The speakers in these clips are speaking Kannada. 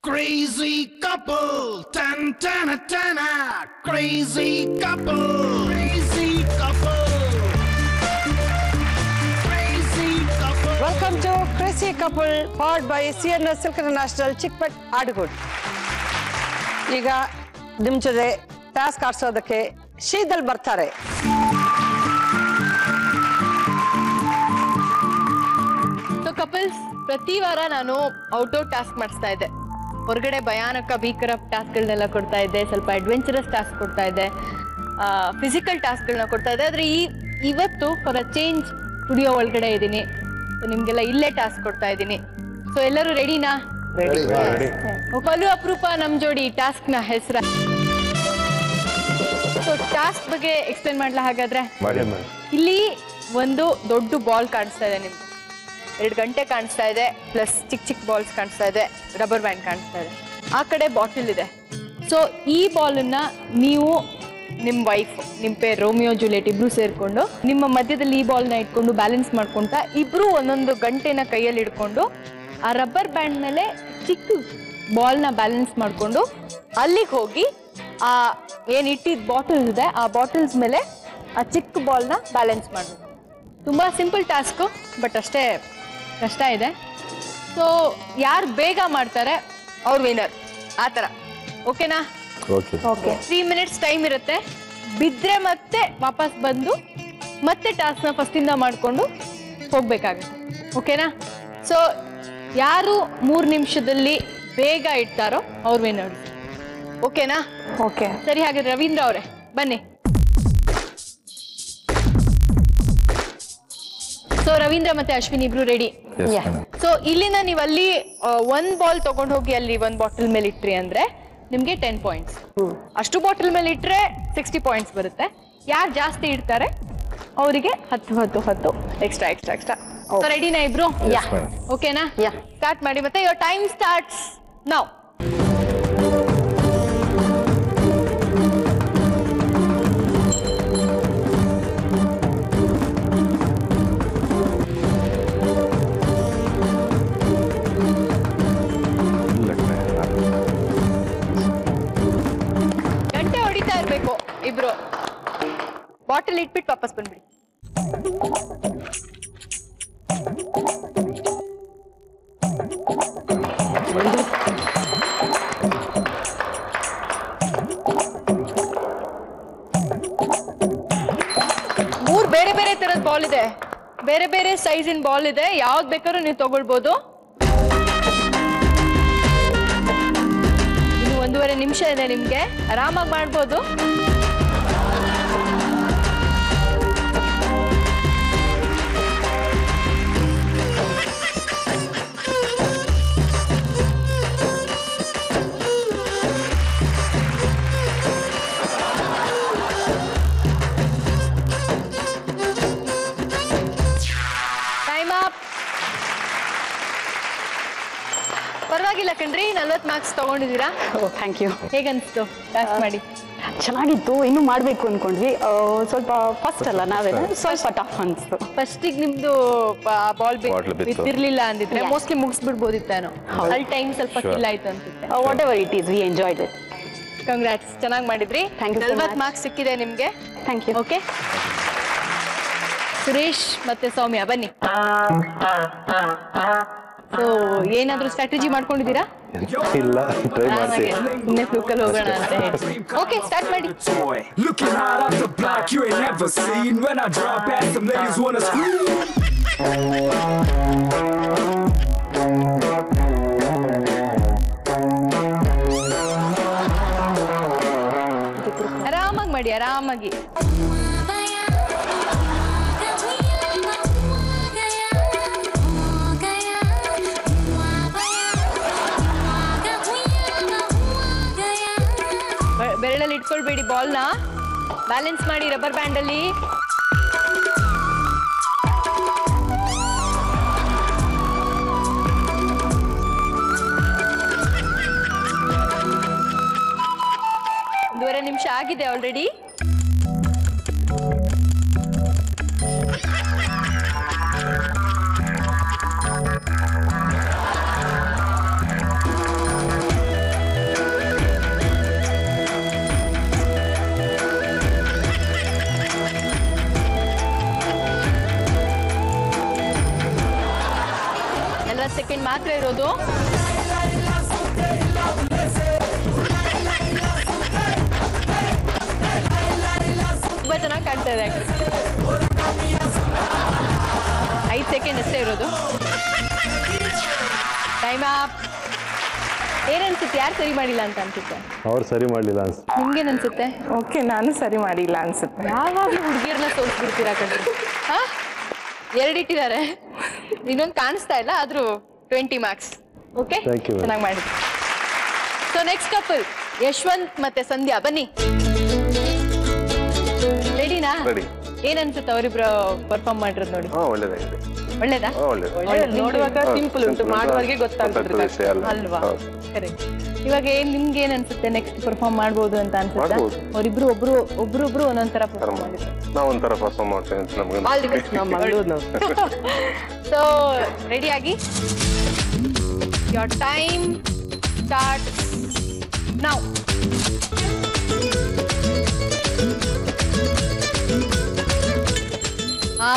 Crazy couple, tan tan tan, crazy couple, crazy couple, crazy couple. Welcome to Crazy Couple, powered by CNS Silk International, Chickpet, Adgood. ಈಗ ನಿಮ್ಮ ಜೊತೆ ಟಾಸ್ಕ್ ಆಡ್ಸೋದಕ್ಕೆ ಶೀತಲ್ ಬರ್ತಾರೆ. ಸೊ ಕಪಲ್ಸ್, ಪ್ರತಿ ವಾರ ನಾನು ಔಟ್ಡೋರ್ ಟಾಸ್ಕ್ ಮಾಡಿಸ್ತಾ ಇದ್ದೆ. ಹೊರಗಡೆ ಭಯಾನಕ ಭೀಕರ ಟಾಸ್ಕ್ಗಳನ್ನೆಲ್ಲ ಕೊಡ್ತಾ ಇದ್ದೆ, ಸ್ವಲ್ಪ ಅಡ್ವೆಂಚರಸ್ ಟಾಸ್ಕ್ ಕೊಡ್ತಾ ಇದ್ದೆ, ಫಿಸಿಕಲ್ ಟಾಸ್ಕ್ಗಳನ್ನ ಕೊಡ್ತಾ ಇದ್ದೆ. ಆದರೆ ಇವತ್ತು ಫಾರ್ ಅ ಚೇಂಜ್ ಸ್ಟುಡಿಯೋ ಒಳಗಡೆ ಇದ್ದೀನಿ. ಸೊ ನಿಮ್ಗೆಲ್ಲ ಇಲ್ಲೇ ಟಾಸ್ಕ್ ಕೊಡ್ತಾ ಇದ್ದೀನಿ. ಸೊ ಎಲ್ಲರೂ ರೆಡಿನಾ? ಬಲು ಅಪರೂಪ ನಮ್ ಜೋಡಿ ಟಾಸ್ಕ್ ನ ಹೆಸರ. ಸೊ ಟಾಸ್ಕ್ ಬಗ್ಗೆ ಎಕ್ಸ್ಪ್ಲೇನ್ ಮಾಡ್ಲಾ? ಹಾಗಾದ್ರೆ ಇಲ್ಲಿ ಒಂದು ದೊಡ್ಡ ಬಾಲ್ ಕಾಣಿಸ್ತಾ ಇದೆ ನಿಮ್ಗೆ, 2 ಗಂಟೆ ಕಾಣಿಸ್ತಾ ಇದೆ, ಪ್ಲಸ್ ಚಿಕ್ಕ ಚಿಕ್ಕ ಬಾಲ್ಸ್ ಕಾಣಿಸ್ತಾ ಇದೆ, ರಬ್ಬರ್ ಬ್ಯಾಂಡ್ ಕಾಣಿಸ್ತಾ ಇದೆ, ಆ ಕಡೆ ಬಾಟಲ್ ಇದೆ. ಸೊ ಈ ಬಾಲನ್ನ ನೀವು ನಿಮ್ಮ ವೈಫ್, ನಿಮ್ಮ ಪೇರ್ ರೋಮಿಯೋ ಜೂಲಿಯಟ್ ಇಬ್ರು ಸೇರ್ಕೊಂಡು ನಿಮ್ಮ ಮಧ್ಯದಲ್ಲಿ ಈ ಬಾಲ್ನ ಇಟ್ಕೊಂಡು ಬ್ಯಾಲೆನ್ಸ್ ಮಾಡ್ಕೊಂತ ಇಬ್ರು ಒಂದೊಂದು ಗಂಟೆನ ಕೈಯಲ್ಲಿ ಇಟ್ಕೊಂಡು ಆ ರಬ್ಬರ್ ಬ್ಯಾಂಡ್ ಮೇಲೆ ಚಿಕ್ಕ ಬಾಲ್ನ ಬ್ಯಾಲೆನ್ಸ್ ಮಾಡಿಕೊಂಡು ಅಲ್ಲಿಗೆ ಹೋಗಿ ಆ ಏನು ಇಟ್ಟಿದ್ದ ಬಾಟಲ್ಸ್ ಇದೆ ಆ ಬಾಟಲ್ಸ್ ಮೇಲೆ ಆ ಚಿಕ್ಕ ಬಾಲ್ನ ಬ್ಯಾಲೆನ್ಸ್ ಮಾಡಬೇಕು. ತುಂಬ ಸಿಂಪಲ್ ಟಾಸ್ಕು, ಬಟ್ ಅಷ್ಟೇ ಕಷ್ಟ ಇದೆ. ಸೊ ಯಾರು ಬೇಗ ಮಾಡ್ತಾರೆ ಅವ್ರು ವಿನ್ನರ್, ಆ ಥರ. ಓಕೆನಾ? ಓಕೆ. 3 minutes ಟೈಮ್ ಇರುತ್ತೆ. ಬಿದ್ದರೆ ಮತ್ತೆ ವಾಪಸ್ ಬಂದು ಮತ್ತೆ ಟಾಸ್ಕ್ನ ಫಸ್ಟಿಂದ ಮಾಡಿಕೊಂಡು ಹೋಗ್ಬೇಕಾಗುತ್ತೆ. ಓಕೆನಾ? ಸೊ ಯಾರು 3 ನಿಮಿಷದಲ್ಲಿ ಬೇಗ ಇಡ್ತಾರೋ ಅವ್ರು ವಿನ್ನರ್. ಓಕೆನಾ? ಓಕೆ. ಸರಿ, ಹಾಗಾದ್ರೆ ರವೀಂದ್ರ ಅವರೇ ಬನ್ನಿ. ಸೊ ರವೀಂದ್ರ ಮತ್ತೆ ಅಶ್ವಿನ್ ಇಬ್ರು ರೆಡಿ? ಸೊ ಇಲ್ಲಿಂದ ನೀವು ಅಲ್ಲಿ 1 ಬಾಲ್ ತಗೊಂಡು ಹೋಗಿ ಅಲ್ಲಿ 1 ಬಾಟಲ್ ಮೇಲೆ ಇಟ್ರಿ ಅಂದ್ರೆ ನಿಮ್ಗೆ 10 points. ಅಷ್ಟು ಬಾಟಲ್ ಮೇಲೆ ಇಟ್ರೆ 60 points ಬರುತ್ತೆ. ಯಾರು ಜಾಸ್ತಿ ಇಡ್ತಾರೆ ಅವರಿಗೆ 10 ಎಕ್ಸ್ಟ್ರಾ. ಸೊ ರೆಡಿನಾ ಇಬ್ರು? ಓಕೆನಾ? ಸ್ಟಾರ್ಟ್ ಮಾಡಿ. ಮತ್ತೆ ಯುವರ್ ಟೈಮ್ ಸ್ಟಾರ್ಟ್ಸ್ ನೌ. ಗಂಟೆ ಹೊಡಿತಾ ಇರ್ಬೇಕು ಇಬ್ರು. ಬಾಟಲ್ ಇಟ್ಬಿಟ್ಟು ವಾಪಸ್ ಬಂದ್ಬಿಡಿ. ಮೂರು ಬೇರೆ ಬೇರೆ ತರದ ಬಾಲ್ ಇದೆ, ಬೇರೆ ಬೇರೆ ಸೈಜಿನ ಬಾಲ್ ಇದೆ. ಯಾವ್ದು ಬೇಕಾದ್ರೂ ನೀವು ತಗೊಳ್ಬೋದು. ಇನ್ನು 1.5 ನಿಮಿಷ ಇದೆ ನಿಮ್ಗೆ, ಆರಾಮಾಗಿ ಮಾಡ್ಬೋದು. ಪರವಾಗಿಲ್ಲ ಕಣ್ರಿ, 40 ಮಾರ್ಕ್ಸ್ ತಗೊಂಡಿದ್ದೀರಾ. Thank you. ಹೇಗನ್ಸ್ತು ಟಾಸ್ಕ್ ಮಾಡಿ? ಚೆನ್ನಾಗಿತ್ತು, ಇನ್ನೂ ಮಾಡಬೇಕು ಅಂದ್ಕೊಂಡ್ವಿ. ಸ್ವಲ್ಪ ಫಸ್ಟ್ ಅಲ್ಲ, ನಾವೇನು ಸ್ವಲ್ಪ ಟಫ್ ಅನಿಸ್ತು. ಫಸ್ಟಿಗೆ ನಿಮ್ದು ಬಾಲ್ ಬಿದ್ದಿರ್ಲಿಲ್ಲ ಅಂದಿದ್ರೆ ಮೋಸ್ಟ್ಲಿ ಮುಗಿಸ್ಬಿಡ್ಬೋದಿತ್ತೇನೋ. ಅಲ್ಲಿ ಟೈಮ್ ಸ್ವಲ್ಪ ಕಿಲ್ ಆಯ್ತು ಅನ್ಸುತ್ತೆ. What ever it is, we enjoyed it. Congrats, ಚೆನ್ನಾಗಿ ಮಾಡಿದ್ರಿ. 40 ಮಾರ್ಕ್ಸ್ ಸಿಕ್ಕಿದೆ ನಿಮ್ಗೆ. Thank you. ಓಕೆ, ಸುರೇಶ್ ಮತ್ತೆ ಸೌಮ್ಯ ಬನ್ನಿ. ಸೊ ಏನಾದ್ರೂ ಸ್ಟ್ರಾಟಜಿ ಮಾಡ್ಕೊಂಡಿದ್ದೀರಾ? ಇಲ್ಲ, ಟ್ರೈ ಮಾಡ್ತೀನಿ. ಸುಮ್ಮನೆ ಫ್ಲೂಕಲ್ಲಿ ಹೋಗೋಣ ಅಂತ ಹೇಳಿ. ಓಕೆ, ಸ್ಟಾರ್ಟ್ ಮಾಡಿ. Looking hot off the block you ain't never seen. When I drop at some ladies wanna scream. ಆರಾಮಾಗಿ ಮಾಡಿ, ಆರಾಮಾಗಿ. ಬೆರಳಲ್ಲಿ ಇಟ್ಕೊಳ್ಬೇಡಿ, ಬಾಲ್ನ ಬ್ಯಾಲೆನ್ಸ್ ಮಾಡಿ ರಬ್ಬರ್ ಬ್ಯಾಂಡ್ ಅಲ್ಲಿ. ಒಂದೂವರೆ ನಿಮಿಷ ಆಗಿದೆ ಆಲ್ರೆಡಿ. ಆಗ್ತಾ ಇರೋದು. ತುಂಬಾ ಚೆನ್ನಾಗಿ ಕಾಣ್ತಾ ಇದೆ. 5 ಸೆಕೆಂಡ್ ಅಷ್ಟೇ ಇರೋದು. Time up. ಏನನ್ಸುತ್ತೆ, ಯಾರು ಸರಿ ಮಾಡಿಲ್ಲ ಅಂತ ಅನ್ಸುತ್ತೆ? ಅವ್ರು ಸರಿ ಮಾಡಲಿಲ್ಲ ಅನ್ಸುತ್ತೆ. ನಿಮ್ಗೇನ್ ಅನ್ಸುತ್ತೆ? ಓಕೆ, ನಾನು ಸರಿ ಮಾಡಿಲ್ಲ ಅನ್ಸುತ್ತೆ. ಯಾವಾಗಲೂ ಹುಡುಗಿಯರನ್ನ ಸೋಲ್ಸ್ಬಿಡ್ತೀರಾ ಕಣ್ರಿ. ಹಾ, 2 ಇಟ್ಟಿದ್ದಾರೆ, ಇನ್ನೊಂದು ಕಾಣಿಸ್ತಾ ಇಲ್ಲ, ಆದ್ರೂ 20 ಮಾರ್ಕ್ಸ್. ಓಕೆ, ಚೆನ್ನಾಗಿ ಮಾಡಿದ್ರಿ. ಸೊ ನೆಕ್ಸ್ಟ್ ಕಪಲ್ ಯಶವಂತ್ ಮತ್ತೆ ಸಂಧ್ಯಾ, ಬನ್ನಿ. ರೆಡಿನಾ? ರೆಡಿ. ಏನ್ ಅನ್ಸುತ್ತೆ ಅವರಿಬ್ರು ಪರ್ಫಾರ್ಮ್ ಮಾಡಿರೋದು ನೋಡಿ? ಒಳ್ಳೇದಾಗಿದೆ. ಒಳ್ಳೇದಾ? ನೋಡುವಾಗ ಸಿಂಪಲ್ ಉಂಟು, ಮಾಡುವಾಗೆ ಗೊತ್ತಾಗ್ತದೆ ಅಲ್ವಾ? ಕರೆಕ್ಟ್. ಇವಾಗ ನಿಮ್ಗೆ ಏನ್ ಅನ್ಸುತ್ತೆ, ನೆಕ್ಸ್ಟ್ ಪರ್ಫಾರ್ಮ್ ಮಾಡ್ಬೋದು ಅಂತ ಅನ್ಸುತ್ತೆ? ಅವರಿಬ್ರು ಒಬ್ರು ಒಂದೊಂದರ ಪರ್ಫಾರ್ಮ್ ಮಾಡಿದ್ರು. ನಾವು ಒಂಥರ ಪರ್ಫಾರ್ಮ್ ಮಾಡ್ತೇವೆ ಅಂತ ನಮ್ಗೆ. All the best. So ready ಆಗಿ, ಯೋರ್ ಟೈಮ್ ಸ್ಟಾರ್ಟ್ ನೌ.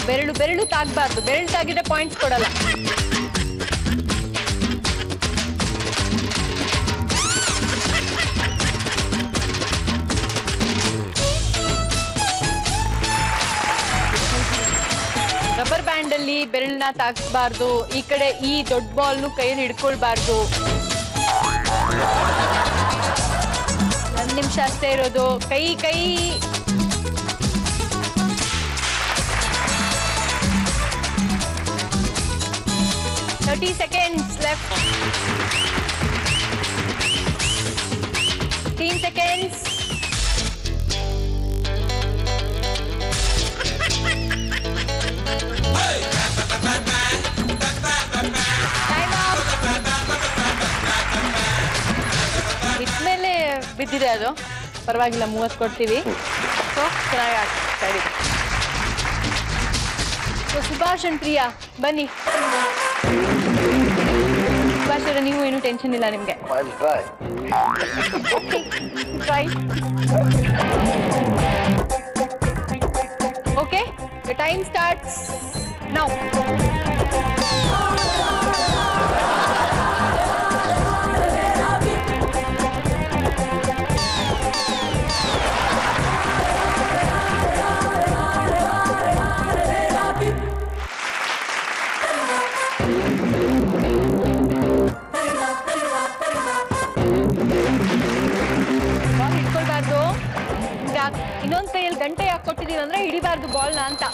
ಬೆರಳು ತಾಗಬಾರ್ದು. ಬೆರಳು ತಾಗಿದ್ರೆ ಪಾಯಿಂಟ್ಸ್ ಕೊಡಲ್ಲ. ರಬ್ಬರ್ ಬ್ಯಾಂಡ್ ಅಲ್ಲಿ ಬೆರಳನ್ನ ತಾಗಿಸಬಾರ್ದು. ಈ ಕಡೆ ಈ ದೊಡ್ಡ ಬಾಲ್ನು ಕೈಯಲ್ಲಿ ಹಿಡ್ಕೊಳ್ಬಾರ್ದು. 1 ನಿಮಿಷ ಅಷ್ಟೇ ಇರೋದು. ಕೈ 30 seconds left. 15 seconds. Time up. ಇಟ್ಮೇಲೆ ಬಿದ್ದಿದೆ ಅದು, ಪರವಾಗಿಲ್ಲ, 30 ಕೊಡ್ತೀವಿ. ಸೊ ಚೆನ್ನಾಗಿ ಆಗ್ತಾ ಇದೆ. ಸೊ ಸುಭಾಷ್ ಅಂಡ್ ಪ್ರಿಯಾ, ಬನ್ನಿ. ಸುಭಾಷ್ ಅವರೇ, ನೀವು ಏನು ಟೆನ್ಷನ್ ಇಲ್ಲ ನಿಮ್ಗೆ. Okay, the time starts now. ಹಿಡ್ಕೊಳ್ಬಾರ್ದು. ಇನ್ನೊಂದ್ ಕೈಯಲ್ಲಿ ಗಂಟೆ ಯಾಕೆ ಕೊಟ್ಟಿದೀವಿ ಅಂದ್ರೆ ಹಿಡಿಬಾರ್ದು ಬಾಲ್ನ ಅಂತ.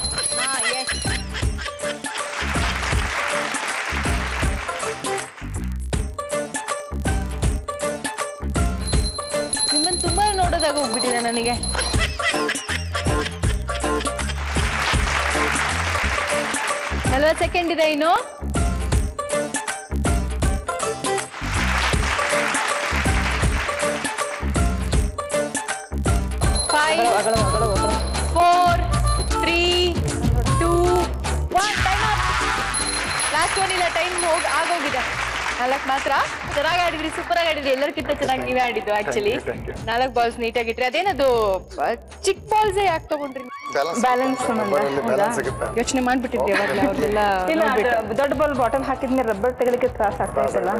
ಎಸ್. ನಿಮ್ಮನ್ನ ತುಂಬಾ ನೋಡೋದಾಗ ಹೋಗ್ಬಿಟ್ಟಿದೆ ನನಗೆ. ನಲ್ವತ್ತು ಸೆಕೆಂಡ್ ಇದೆ ಇನ್ನು. ಆಗೋಗಿದೆ. 4 ಮಾತ್ರ. ಚೆನ್ನಾಗಿ ಆಡಿದ್ರಿ, ಸೂಪರ್ ಆಗಿ ಆಡಿದ್ರಿ. ಎಲ್ಲರಿಗಿಂತ ಚೆನ್ನಾಗಿ ನೀವೇ ಆಡಿದ್ದು ಆಕ್ಚುಲಿ. 4 ಬಾಲ್ಸ್ ನೀಟಾಗಿಟ್ರಿ. ಅದೇನದು ಚಿಕ್ಕ ಬಾಲ್ಸ್ ಯಾಕೆ ತಗೊಂಡ್ರಿ? ಬ್ಯಾಲೆನ್ಸ್ ಯೋಚನೆ ಮಾಡ್ಬಿಟ್ಟಿದ್ರಿ ಅವಾಗಲೇ ಅವ್ರೆಲ್ಲ? ದೊಡ್ಡ ಬಾಲ್ ಬಾಟಲ್ ಹಾಕಿದ್ಮೇಲೆ ರಬ್ಬರ್ ತೆಗಲಿಕ್ಕೆ ತ್ರಾಸ ಆಗ್ತಾ ಇತ್ತಲ್ಲ,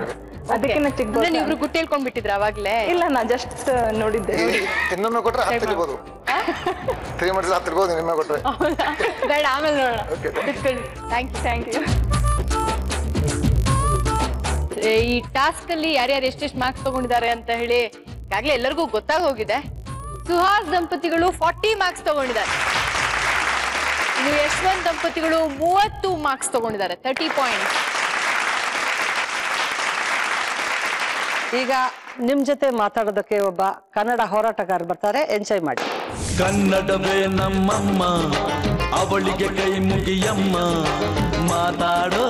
ಅದಕ್ಕೆ ನಾ ಚಿಕ್ಕ ಬಾಲ್. ನೀವಿಬ್ರು ಗುಟ್ಟೇಳ್ಕೊಂಡ್ಬಿಟ್ಟಿದ್ರ ಅವಾಗ್ಲೇ? ಇಲ್ಲ, ನಾ ಜಸ್ಟ್ ನೋಡಿದ್ದೆ. ಇನ್ನೊಮ್ಮೆ ಕೊಟ್ರೆ ಹತ್ತಿರ್ಬೋದು, 3 ಮಾಡಿದ್ರೆ ಹತ್ತಿರ್ಬೋದು. ಇನ್ನೊಮ್ಮೆ ಕೊಟ್ರೆ ಬೇಡ, ಆಮೇಲೆ ನೋಡೋಣ. Thank you. ಈ ಟಾಸ್ಕ್ ಅಲ್ಲಿ ಯಾರ್ಯಾರು ಎಷ್ಟೆಷ್ಟು ಮಾರ್ಕ್ಸ್ ತಗೊಂಡಿದ್ದಾರೆ ಅಂತ ಹೇಳಿ ಈಗಾಗಲೇ ಎಲ್ಲರಿಗೂ ಗೊತ್ತಾಗಿ ಹೋಗಿದೆ. ಸುಹಾಸ್ ದಂಪತಿಗಳು 40 ಮಾರ್ಕ್ಸ್ ತಗೊಂಡಿದ್ದಾರೆ. ಇನ್ನು ಯಶವಂತ್ ದಂಪತಿಗಳು 30 ಮಾರ್ಕ್ಸ್ ತಗೊಂಡಿದ್ದಾರೆ, 30 ಪಾಯಿಂಟ್ಸ್. ಈಗ ನಿಮ್ ಜೊತೆ ಮಾತಾಡೋದಕ್ಕೆ ಒಬ್ಬ ಕನ್ನಡ ಹೋರಾಟಗಾರ ಬರ್ತಾರೆ, ಎಂಜಾಯ್ ಮಾಡಿ. ಕನ್ನಡವೇ ನಮ್ಮಮ್ಮ, ಅವಳಿಗೆ ಕೈ ಮುಗಿಯಮ್ಮ, ಮಾತಾಡೋ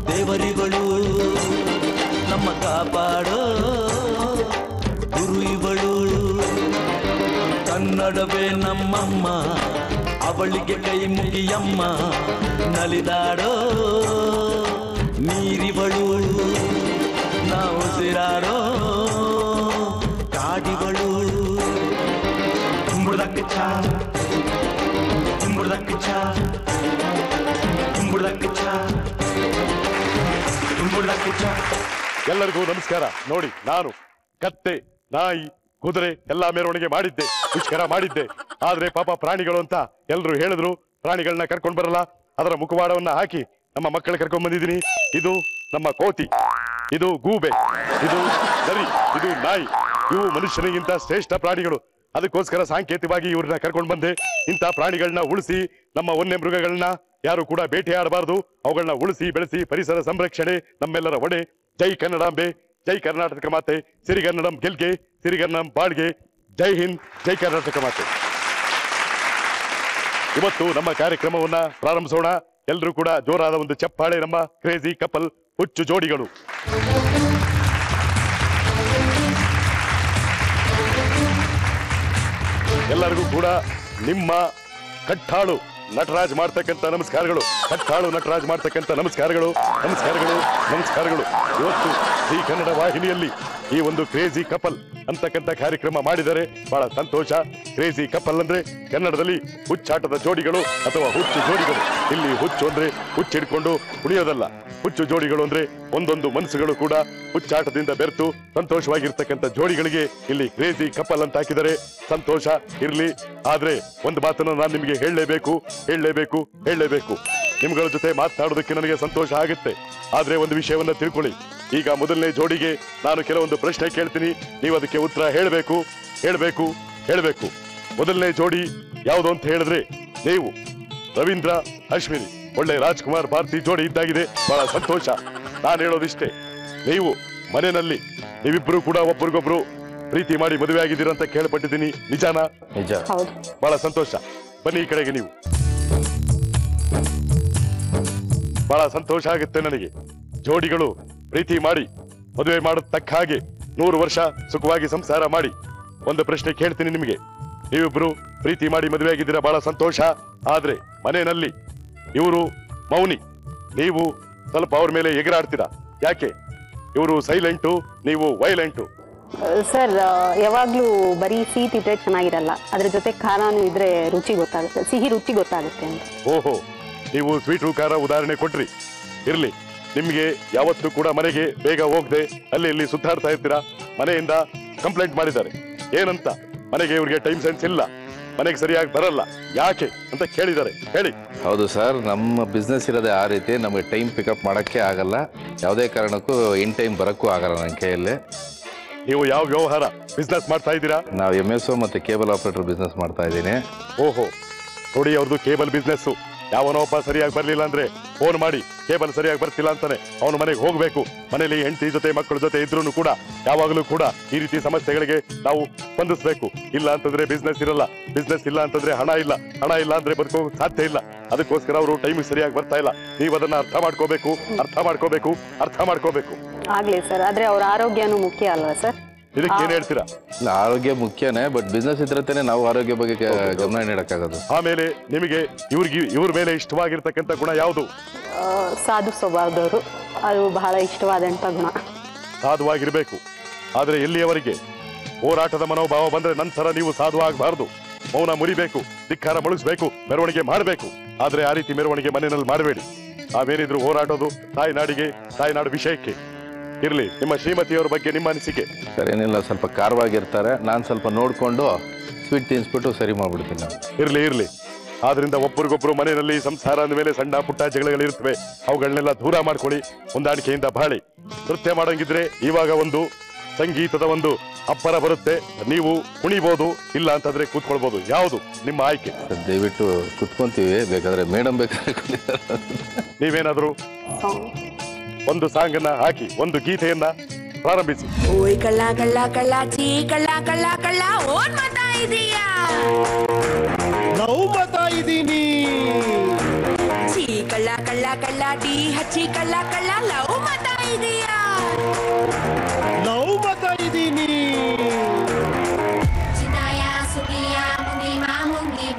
ದೇವರಿಗಳು, ನಮ್ಮ ಕಾಪಾಡೋ ಗುರು ಇವಳು. ಕನ್ನಡವೇ ನಮ್ಮಮ್ಮ, ಅವಳಿಗೆ ಕೈ ಮುಗಿಯಮ್ಮ, ನಲಿದಾಡೋ ನೀರಿವಳು, ನಾವು ಸಿರಾಡೋ ಕಾಡಿವಳು. ತುಂಬುಳಕ್ಕೆ ಚಾ, ತುಂಬುಳಕ್ಕೆ ಚಾ, ತುಂಬುಳಕ್ಕೆ ಚಾ. ಎಲ್ಲರಿಗೂ ನಮಸ್ಕಾರ. ನೋಡಿ, ನಾನು ಕತ್ತೆ, ನಾಯಿ, ಕುದುರೆ ಎಲ್ಲಾ ಮೆರವಣಿಗೆ ಮಾಡಿದ್ದೆ, ಮುಷ್ಕರ ಮಾಡಿದ್ದೆ. ಆದ್ರೆ ಪಾಪ ಪ್ರಾಣಿಗಳು ಅಂತ ಎಲ್ರು ಹೇಳಿದ್ರು. ಪ್ರಾಣಿಗಳನ್ನ ಕರ್ಕೊಂಡ್ ಬರಲ್ಲ, ಅದರ ಮುಖವಾಡವನ್ನ ಹಾಕಿ ನಮ್ಮ ಮಕ್ಕಳು ಕರ್ಕೊಂಡ್ ಬಂದಿದ್ದೀನಿ. ಇದು ನಮ್ಮ ಕೋತಿ, ಇದು ಗೂಬೆ, ಇದು ನರಿ, ಇದು ನಾಯಿ. ಇವು ಮನುಷ್ಯನಿಗಿಂತ ಶ್ರೇಷ್ಠ ಪ್ರಾಣಿಗಳು. ಅದಕ್ಕೋಸ್ಕರ ಸಾಂಕೇತಿಕವಾಗಿ ಇವ್ರನ್ನ ಕರ್ಕೊಂಡು ಬಂದೆ. ಇಂಥ ಪ್ರಾಣಿಗಳನ್ನ ಉಳಿಸಿ, ನಮ್ಮ ವನ್ಯ ಮೃಗಗಳನ್ನ ಯಾರು ಕೂಡ ಬೇಟೆಯಾಡಬಾರದು. ಅವುಗಳನ್ನ ಉಳಿಸಿ ಬೆಳೆಸಿ ಪರಿಸರ ಸಂರಕ್ಷಣೆ ನಮ್ಮೆಲ್ಲರ ಹೊಣೆ. ಜೈ ಕನ್ನಡಾಂಬೆ, ಜೈ ಕರ್ನಾಟಕ ಮಾತೆ, ಸಿರಿಗನ್ನಡಂ ಗೆಲ್ಗೆ, ಸಿರಿಗನ್ನಡಂ ಬಾಳ್ಗೆ. ಜೈ ಹಿಂದ್, ಜೈ ಕರ್ನಾಟಕ ಮಾತೆ. ಇವತ್ತು ನಮ್ಮ ಕಾರ್ಯಕ್ರಮವನ್ನ ಪ್ರಾರಂಭಿಸೋಣ. ಎಲ್ಲರೂ ಕೂಡ ಜೋರಾದ ಒಂದು ಚಪ್ಪಾಳೆ. ನಮ್ಮ ಕ್ರೇಜಿ ಕಪಲ್ ಹುಚ್ಚು ಜೋಡಿಗಳು. ಎಲ್ಲರಿಗೂ ಕೂಡ ನಿಮ್ಮ ಕಟ್ಟಾಳು ನಟರಾಜ್ ಮಾಡ್ತಕ್ಕಂಥ ನಮಸ್ಕಾರಗಳು. ಕಟ್ಟಾಳು ನಟರಾಜ್ ಮಾಡ್ತಕ್ಕಂಥ ನಮಸ್ಕಾರಗಳು, ನಮಸ್ಕಾರಗಳು, ನಮಸ್ಕಾರಗಳು. ಇವತ್ತು ಈ ಕನ್ನಡ ವಾಹಿನಿಯಲ್ಲಿ ಈ ಒಂದು ಕ್ರೇಜಿ ಕಪಲ್ ಅಂತಕ್ಕಂಥ ಕಾರ್ಯಕ್ರಮ ಮಾಡಿದರೆ ಬಹಳ ಸಂತೋಷ. ಕ್ರೇಜಿ ಕಪಲ್ ಅಂದ್ರೆ ಕನ್ನಡದಲ್ಲಿ ಹುಚ್ಚಾಟದ ಜೋಡಿಗಳು ಅಥವಾ ಹುಚ್ಚು ಜೋಡಿಗಳು. ಇಲ್ಲಿ ಹುಚ್ಚು ಅಂದ್ರೆ ಹುಚ್ಚಿಡ್ಕೊಂಡು ಕುಣಿಯೋದಲ್ಲ. ಹುಚ್ಚು ಜೋಡಿಗಳು ಅಂದ್ರೆ ಒಂದೊಂದು ಮನಸ್ಸುಗಳು ಕೂಡ ಹುಚ್ಚಾಟದಿಂದ ಬೆರೆತು ಸಂತೋಷವಾಗಿರ್ತಕ್ಕಂಥ ಜೋಡಿಗಳಿಗೆ ಇಲ್ಲಿ ಕ್ರೇಜಿ ಕಪಲ್ ಅಂತ ಹಾಕಿದರೆ ಸಂತೋಷ ಇರ್ಲಿ. ಆದ್ರೆ ಒಂದು ಮಾತನ್ನು ನಾನು ನಿಮಗೆ ಹೇಳಲೇಬೇಕು. ನಿಮ್ಗಳ ಜೊತೆ ಮಾತನಾಡೋದಕ್ಕೆ ನನಗೆ ಸಂತೋಷ ಆಗುತ್ತೆ. ಆದ್ರೆ ಒಂದು ವಿಷಯವನ್ನ ತಿಳ್ಕೊಳ್ಳಿ. ಈಗ ಮೊದಲನೇ ಜೋಡಿಗೆ ನಾನು ಕೆಲವೊಂದು ಪ್ರಶ್ನೆ ಕೇಳ್ತೀನಿ, ನೀವು ಅದಕ್ಕೆ ಉತ್ತರ ಹೇಳಬೇಕು. ಮೊದಲನೇ ಜೋಡಿ ಯಾವುದು ಅಂತ ಹೇಳಿದ್ರೆ ನೀವು ರವೀಂದ್ರ ಅಶ್ವಿನಿ. ಒಳ್ಳೆ ರಾಜ್ಕುಮಾರ್ ಭಾರತಿ ಜೋಡಿ ಇದ್ದಾಗಿದೆ. ಬಹಳ ಸಂತೋಷ. ನಾನು ಹೇಳೋದಿಷ್ಟೇ, ನೀವು ಮನೆಯಲ್ಲಿ ನೀವಿಬ್ರು ಕೂಡ ಒಬ್ರಿಗೊಬ್ರು ಪ್ರೀತಿ ಮಾಡಿ ಮದುವೆ ಆಗಿದ್ದೀರ ಅಂತ ಕೇಳ್ಪಟ್ಟಿದ್ದೀನಿ. ನಿಜಾನಾ? ನಿಜ. ಬಹಳ ಸಂತೋಷ. ಬನ್ನಿ ಈ ಕಡೆಗೆ. ನೀವು ಬಹಳ ಸಂತೋಷ ಆಗುತ್ತೆ ನನಗೆ. ಜೋಡಿಗಳು ಪ್ರೀತಿ ಮಾಡಿ ಮದುವೆ ಮಾಡೋದ್ ತಕ್ಕ ಹಾಗೆ 100 ವರ್ಷ ಸುಖವಾಗಿ ಸಂಸಾರ ಮಾಡಿ. ಒಂದು ಪ್ರಶ್ನೆ ಕೇಳ್ತೀನಿ ನಿಮಗೆ. ನೀವಿಬ್ರು ಪ್ರೀತಿ ಮಾಡಿ ಮದುವೆ ಆಗಿದ್ದೀರಾ, ಬಹಳ ಸಂತೋಷ. ಆದ್ರೆ ಮನೆಯಲ್ಲಿ ಇವರು ಮೌನಿ, ನೀವು ಸ್ವಲ್ಪ ಅವ್ರ ಮೇಲೆ ಎಗರಾಡ್ತೀರಾ. ಯಾಕೆ? ಇವರು ಸೈಲೆಂಟು, ನೀವು ವೈಲೆಂಟು. ಸರ್, ಯಾವಾಗ್ಲೂ ಬರೀ ಸ್ವೀಟ್ ಇದ್ರೆ ಚೆನ್ನಾಗಿರಲ್ಲ, ಅದ್ರ ಜೊತೆ ಖಾರನೂ ಇದ್ರೆ ರುಚಿ ಗೊತ್ತಾಗುತ್ತೆ, ಸಿಹಿ ರುಚಿ ಗೊತ್ತಾಗುತ್ತೆ ಅಂತ. ಓಹೋ, ನೀವು ಸ್ವೀಟು ಖಾರ ಉದಾಹರಣೆ ಕೊಟ್ರಿ. ಇರ್ಲಿ, ನಿಮ್ಗೆ ಯಾವತ್ತೂ ಕೂಡ ಮನೆಗೆ ಬೇಗ ಹೋಗದೆ ಅಲ್ಲಿ ಇಲ್ಲಿ ಸುತ್ತಾಡ್ತಾ ಇರ್ತೀರಾ. ಮನೆಯಿಂದ ಕಂಪ್ಲೇಂಟ್ ಮಾಡಿದ್ದಾರೆ. ಏನಂತ? ಮನೆಗೆ ಇವ್ರಿಗೆ ಟೈಮ್ ಸೆನ್ಸ್ ಇಲ್ಲ, ಮನೆಗೆ ಸರಿಯಾಗಿ ಬರಲ್ಲ, ಯಾಕೆ ಅಂತ ಕೇಳಿದ್ದಾರೆ. ಹೇಳಿ. ಹೌದು ಸರ್, ನಮ್ಮ ಬಿಸ್ನೆಸ್ ಇರೋದೇ ಆ ರೀತಿ. ನಮಗೆ ಟೈಮ್ ಪಿಕಪ್ ಮಾಡೋಕ್ಕೆ ಆಗಲ್ಲ, ಯಾವುದೇ ಕಾರಣಕ್ಕೂ ಇನ್ ಟೈಮ್ ಬರೋಕ್ಕೂ ಆಗಲ್ಲ ನನ್ನ ಕೈಯಲ್ಲಿ. ನೀವು ಯಾವ ವ್ಯವಹಾರ ಬಿಸ್ನೆಸ್ ಮಾಡ್ತಾ ಇದ್ದೀರಾ? ನಾವು MSO ಮತ್ತು ಕೇಬಲ್ ಆಪರೇಟರ್ ಬಿಸ್ನೆಸ್ ಮಾಡ್ತಾ ಇದ್ದೀನಿ. ಓಹೋ, ನೋಡಿ ಅವ್ರದ್ದು ಕೇಬಲ್ ಬಿಸ್ನೆಸ್. ಯಾವನೊಬ್ಬ ಸರಿಯಾಗಿ ಬರ್ಲಿಲ್ಲ ಅಂದ್ರೆ ಫೋನ್ ಮಾಡಿ ಕೇಬಲ್ ಸರಿಯಾಗಿ ಬರ್ತಿಲ್ಲ ಅಂತಾನೆ ಅವನ ಮನೆಗೆ ಹೋಗ್ಬೇಕು. ಮನೇಲಿ ಹೆಂಡತಿ ಜೊತೆ ಮಕ್ಕಳ ಜೊತೆ ಇದ್ರೂ ಕೂಡ ಯಾವಾಗಲೂ ಕೂಡ ಈ ರೀತಿ ಸಮಸ್ಯೆಗಳಿಗೆ ನಾವು ಸ್ಪಂದಿಸಬೇಕು. ಇಲ್ಲ ಅಂತಂದ್ರೆ ಬಿಸ್ನೆಸ್ ಇರಲ್ಲ, ಬಿಸ್ನೆಸ್ ಇಲ್ಲ ಅಂತಂದ್ರೆ ಹಣ ಇಲ್ಲ, ಹಣ ಇಲ್ಲ ಅಂದ್ರೆ ಬದುಕೋಕ್ ಸಾಧ್ಯ ಇಲ್ಲ. ಅದಕ್ಕೋಸ್ಕರ ಅವರು ಟೈಮ್ ಸರಿಯಾಗಿ ಬರ್ತಾ ಇಲ್ಲ. ನೀವು ಅದನ್ನ ಅರ್ಥ ಮಾಡ್ಕೋಬೇಕು. ಆಗ್ಲಿ ಸರ್, ಆದ್ರೆ ಅವ್ರ ಆರೋಗ್ಯನೂ ಮುಖ್ಯ ಅಲ್ವಾ ಸರ್? ಇದಕ್ಕೆ ಏನ್ ಹೇಳ್ತೀರಾ? ಆರೋಗ್ಯ ಮುಖ್ಯನೇ, ಬಟ್ ಬಿಸ್ನೆಸ್ ಇದ್ರತೇನೆ ನಾವು ಆರೋಗ್ಯ ಬಗ್ಗೆ ಗಮನ ನೀಡಕ್ಕಾಗೋದು. ಆಮೇಲೆ ನಿಮಗೆ ಇವ್ರ ಮೇಲೆ ಇಷ್ಟವಾಗಿರ್ತಕ್ಕಂಥ ಗುಣ ಯಾವುದು? ಸಾಧು ಸ್ವಭಾವದವರು, ಅದು ಬಹಳ ಇಷ್ಟವಾದಂತ ಗುಣ. ಸಾಧುವಾಗಿರ್ಬೇಕು. ಆದ್ರೆ ಎಲ್ಲಿಯವರೆಗೆ ಹೋರಾಟದ ಮನೋಭಾವ ಬಂದ್ರೆ ನಂತರ ನೀವು ಸಾಧು ಆಗಬಾರದು. ಮೌನ ಮುರಿಬೇಕು, ಧಿಕ್ಕಾರ ಮುಳುಗಿಸ್ಬೇಕು, ಮೆರವಣಿಗೆ ಮಾಡಬೇಕು. ಆದ್ರೆ ಆ ರೀತಿ ಮೆರವಣಿಗೆ ಮನೆಯಲ್ಲಿ ಮಾಡಬೇಡಿ. ನಾವೇನಿದ್ರು ಹೋರಾಟೋದು ತಾಯ್ನಾಡು ವಿಷಯಕ್ಕೆ. ಇರ್ಲಿ, ನಿಮ್ಮ ಶ್ರೀಮತಿಯವರ ಬಗ್ಗೆ ನಿಮ್ಮ ಅನಿಸಿಕೆ? ಸರ್, ಏನಿಲ್ಲ, ಸ್ವಲ್ಪ ಖಾರವಾಗಿರ್ತಾರೆ. ನಾನು ಸ್ವಲ್ಪ ನೋಡಿಕೊಂಡು ಸ್ವೀಟ್ ತಿನ್ಸ್ಬಿಟ್ಟು ಸರಿ ಮಾಡ್ಬಿಡ್ತೀನಿ ನಾನು. ಇರ್ಲಿ. ಆದ್ರಿಂದ ಒಬ್ಬರಿಗೊಬ್ರು ಮನೆಯಲ್ಲಿ ಸಂಸಾರ ಅಂದ ಮೇಲೆ ಸಣ್ಣ ಪುಟ್ಟ ಜಗಳಗಳಿರ್ತವೆ. ಅವುಗಳನ್ನೆಲ್ಲ ದೂರ ಮಾಡ್ಕೊಳ್ಳಿ, ಹೊಂದಾಣಿಕೆಯಿಂದ ಬಾಳಿ. ನೃತ್ಯ ಮಾಡಂಗಿದ್ರೆ ಇವಾಗ ಒಂದು ಸಂಗೀತದ ಒಂದು ಅಪ್ಪರ ಬರುತ್ತೆ. ನೀವು ಕುಣಿಬಹುದು, ಇಲ್ಲ ಅಂತಂದ್ರೆ ಕೂತ್ಕೊಳ್ಬಹುದು. ಯಾವುದು ನಿಮ್ಮ ಆಯ್ಕೆ? ದಯವಿಟ್ಟು ಕುತ್ಕೊಂತೀವಿ, ಬೇಕಾದ್ರೆ ಮೇಡಮ್ ಬೇಕಾದ್ರೆ. ನೀವೇನಾದ್ರು ಒಂದು ಸಾಂಗ್ ಅನ್ನ ಹಾಕಿ ಒಂದು ಗೀತೆಯನ್ನ ಪ್ರಾರಂಭಿಸಿ. ಓಯ್ ಕಳ್ಳ ಕಳ್ಳ ಕಳ್ಳ ಚೀ ಕಳ್ಳ ಕಳ್ಳ ಕಳ್ಳ ಓನ್ ಮಾತಾ ಇದೀಯಾ? ನಾವು ಮಾತಾ ಇದೀನಿ. ಚೀ ಕಳ್ಳ ಕಳ್ಳ ಕಳ್ಳ ಟೀ ಹಚ್ಚಿ ಕಳ್ಳ ಕಳ್ಳ ಲವ್ ಮಾತಾ ಇದೀಯಾ? ನಾವು ಮಾತಾ ಇದೀನಿ. ಚಿನಾಯ ಸುಗಿಯ ಮುಂಗಿ ಮಾಮುಂಗಿ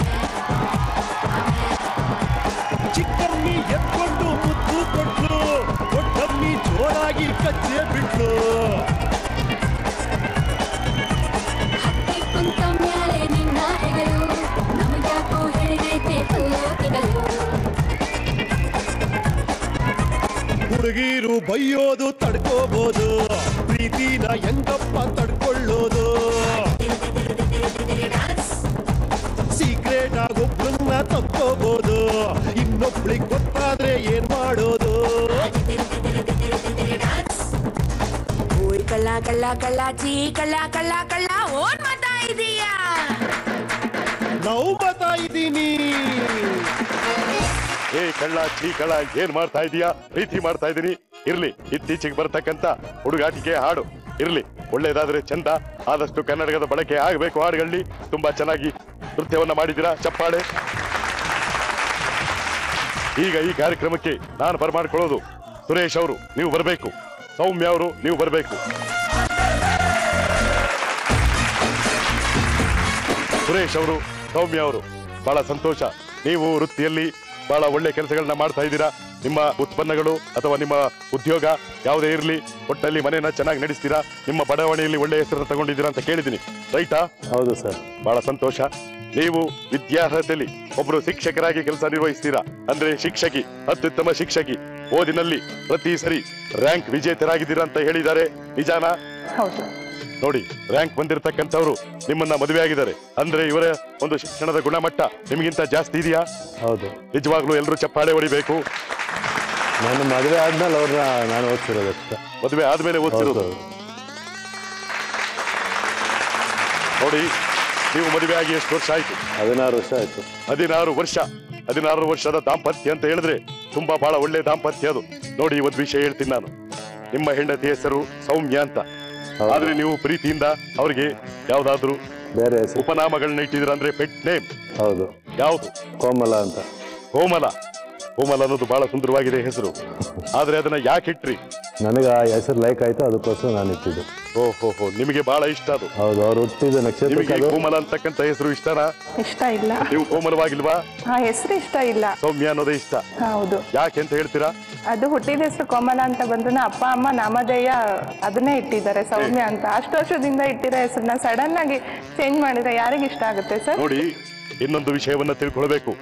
ಚಿಕ್ಕಮ್ಮಿ ಎತ್ಕೊಂಡು ಮುದ್ದು ಕೊಟ್ಲು, ದೊಡ್ಡಮ್ಮಿ ಜೋರಾಗಿ ಕಚ್ಚೆ ಬಿಟ್ಲು. ಹತ್ತಿ ಕುಂತ ಮ್ಯಾಲೆ ನಿನ್ನ ಹೆಗಲು, ನಮಗ್ಯಾಕೋ ಹಿಡಿದೈತೆ ಪಲ್ಲೋತಿಗಳು. ಹುಡುಗೀರು ಬೈಯೋದು ತಡ್ಕೋಬಹುದು, ಪ್ರೀತಿನ ಹೆಂಗಪ್ಪ ತಡ್ಕೊಳ್ಳೋದು. ಸೀಕ್ರೆಟ್ ಆಗಿ ಒಬ್ಬರನ್ನ ತಕ್ಕೋಬಹುದು, ಇನ್ನೊಬ್ಳಿಗೆ ಗೊತ್ತಾದ್ರೆ ಏನ್ ಮಾಡೋದು. ಓಯ್ ಕಳ್ಳ ಕಳ್ಳ ಕಳ್ಳ ಚೀ ಕಳ್ಳ ಕಳ್ಳ ಕಳ್ಳ ಓನ್ ಮಾಡ್ತಾ ಇದೀಯಾ? ನಾವು ಬರ್ತಾ ಇದ್ದೀನಿ. ಏ ಕಳ್ಳ ಚೀ ಕಳ್ಳ ಏನ್ ಮಾಡ್ತಾ ಇದೀಯಾ? ಪ್ರೀತಿ ಮಾಡ್ತಾ ಇದೀನಿ. ಇರ್ಲಿ, ಇತ್ತೀಚೆಗೆ ಬರ್ತಕ್ಕಂತ ಹುಡುಗಾಟಿಕೆ ಹಾಡು ಇರ್ಲಿ, ಒಳ್ಳೇದಾದ್ರೆ ಚಂದ. ಆದಷ್ಟು ಕನ್ನಡದ ಬಳಕೆ ಆಗಬೇಕು ಹಾಡುಗಳಲ್ಲಿ. ತುಂಬಾ ಚೆನ್ನಾಗಿ ನೃತ್ಯವನ್ನ ಮಾಡಿದ್ದೀರಾ, ಚಪ್ಪಾಳೆ. ಈಗ ಈ ಕಾರ್ಯಕ್ರಮಕ್ಕೆ ನಾನು ಬರಮಾಡ್ಕೊಳ್ಳೋದು ಸುರೇಶ್ ಅವರು ನೀವು ಬರಬೇಕು, ಸೌಮ್ಯ ಅವರು ನೀವು ಬರಬೇಕು. ಸುರೇಶ್ ಅವರು, ಸೌಮ್ಯ ಅವರು, ಬಹಳ ಸಂತೋಷ. ನೀವು ವೃತ್ತಿಯಲ್ಲಿ ಬಹಳ ಒಳ್ಳೆ ಕೆಲಸಗಳನ್ನ ಮಾಡ್ತಾ ಇದ್ದೀರಾ. ನಿಮ್ಮ ಉತ್ಪನ್ನಗಳು ಅಥವಾ ನಿಮ್ಮ ಉದ್ಯೋಗ ಯಾವುದೇ ಇರಲಿ, ಒಟ್ಟಲ್ಲಿ ಮನೆಯನ್ನ ಚೆನ್ನಾಗಿ ನಡೆಸ್ತೀರಾ. ನಿಮ್ಮ ಬಡಾವಣೆಯಲ್ಲಿ ಒಳ್ಳೆ ಹೆಸರನ್ನು ತಗೊಂಡಿದ್ದೀರಾ ಅಂತ ಕೇಳಿದ್ದೀನಿ, ರೈಟಾ? ಹೌದು ಸರ್. ಬಹಳ ಸಂತೋಷ. ನೀವು ವಿದ್ಯಾರ್ಹತೆಯಲ್ಲಿ ಒಬ್ರು ಶಿಕ್ಷಕರಾಗಿ ಕೆಲಸ ನಿರ್ವಹಿಸ್ತೀರಾ, ಅಂದ್ರೆ ಶಿಕ್ಷಕಿ, ಅತ್ಯುತ್ತಮ ಶಿಕ್ಷಕಿ. ಓದಿನಲ್ಲಿ ಪ್ರತಿ ಸರಿ ರ್ಯಾಂಕ್ ವಿಜೇತರಾಗಿದ್ದೀರಾ ಅಂತ ಹೇಳಿದ್ದಾರೆ, ನಿಜಾನಾ? ಹೌದು. ನೋಡಿ, ರ್ಯಾಂಕ್ ಬಂದಿರತಕ್ಕಂಥವ್ರು ನಿಮ್ಮನ್ನ ಮದುವೆ ಆಗಿದ್ದಾರೆ ಅಂದ್ರೆ ಇವರ ಒಂದು ಶಿಕ್ಷಣದ ಗುಣಮಟ್ಟ ನಿಮಗಿಂತ ಜಾಸ್ತಿ ಇದೆಯಾ? ಹೌದು. ನಿಜವಾಗ್ಲೂ ಎಲ್ಲರೂ ಚಪ್ಪಾಳೆ ಹೊಡಿಬೇಕು. ನಾನು ಮದುವೆ ಆದ್ಮೇಲೆ ಅವ್ರನ್ನ ನಾನು ಓದ್ತಿರೋದಷ್ಟ. ಮದುವೆ ಆದ್ಮೇಲೆ ಓದ್ತಿರೋದು? ನೋಡಿ, ನೀವು ಮದುವೆ ಆಗಿ ಎಷ್ಟು ವರ್ಷ ಆಯ್ತು? 16 ವರ್ಷ ಆಯ್ತು. 16 ವರ್ಷದ ದಾಂಪತ್ಯ ಅಂತ ಹೇಳಿದ್ರೆ ತುಂಬಾ ಬಹಳ ಒಳ್ಳೆ ದಾಂಪತ್ಯ ಅದು. ನೋಡಿ, ಒಂದು ವಿಷಯ ಹೇಳ್ತೀನಿ ನಾನು. ನಿಮ್ಮ ಹೆಂಡತಿ ಹೆಸರು ಸೌಮ್ಯ ಅಂತ, ಆದ್ರೆ ನೀವು ಪ್ರೀತಿಯಿಂದ ಅವ್ರಿಗೆ ಯಾವ್ದಾದ್ರು ಬೇರೆ ಉಪನಾಮಗಳನ್ನ ಇಟ್ಟಿದ್ದೀರಾ, ಅಂದ್ರೆ ಪೆಟ್ ನೇಮ್? ಹೌದು. ಯಾವುದು? ಕೋಮಲ ಅಂತ. ಕೋಮಲ. ಕೋಮಲ ಅನ್ನೋದು ಬಹಳ ಸುಂದರವಾಗಿದೆ ಹೆಸರು, ಆದ್ರೆ ಅದನ್ನ ಯಾಕೆ ಇಟ್ರಿ? ನನಗೆ ಆ ಹೆಸರು ಲೈಕ್ ಆಯ್ತು, ಅದಕ್ಕೋಸ್ಕರ ನಾನು ಇಟ್ಟಿದ್ದು. ಓಹೋ, ನಿಮಗೆ ಬಹಳ ಇಷ್ಟ ಅದು? ಹೌದು. ಅವ್ರು ಹುಟ್ಟಿದ ನಕ್ಷತ್ರ. ನಿಮಗೆ ಕೋಮಲ ಅಂತಕ್ಕಂಥ ಹೆಸರು ಇಷ್ಟನಾ? ಇಷ್ಟ ಇಲ್ಲ. ನೀವು ಕೋಮಲವಾಗಿಲ್ವಾ? ಆ ಹೆಸರು ಇಷ್ಟ ಇಲ್ಲ. ಸೌಮ್ಯ ಅನ್ನೋದೇ ಇಷ್ಟ? ಹೌದು. ಯಾಕೆ ಅಂತ ಹೇಳ್ತೀರಾ? ಅದು ಹುಟ್ಟಿದ ಹೆಸರು ಕೋಮಲ ಅಂತ ಬಂದ್ರು ಅಪ್ಪ ಅಮ್ಮ ನಾಮಧೇಯ ಅದನ್ನೇ ಇಟ್ಟಿದ್ದಾರೆ, ಸೌಮ್ಯ ಅಂತ. ಅಷ್ಟು ವರ್ಷದಿಂದ ಇಟ್ಟಿರೋ ಹೆಸರನ್ನ ಸಡನ್ ಆಗಿ ಚೇಂಜ್ ಮಾಡಿದ್ರೆ ಯಾರಿಗೆ ಇಷ್ಟ ಆಗುತ್ತೆ ಸರ್? ನೋಡಿ, ಇನ್ನೊಂದು ವಿಷಯವನ್ನ ತಿಳ್ಕೊಳ್ಬೇಕು.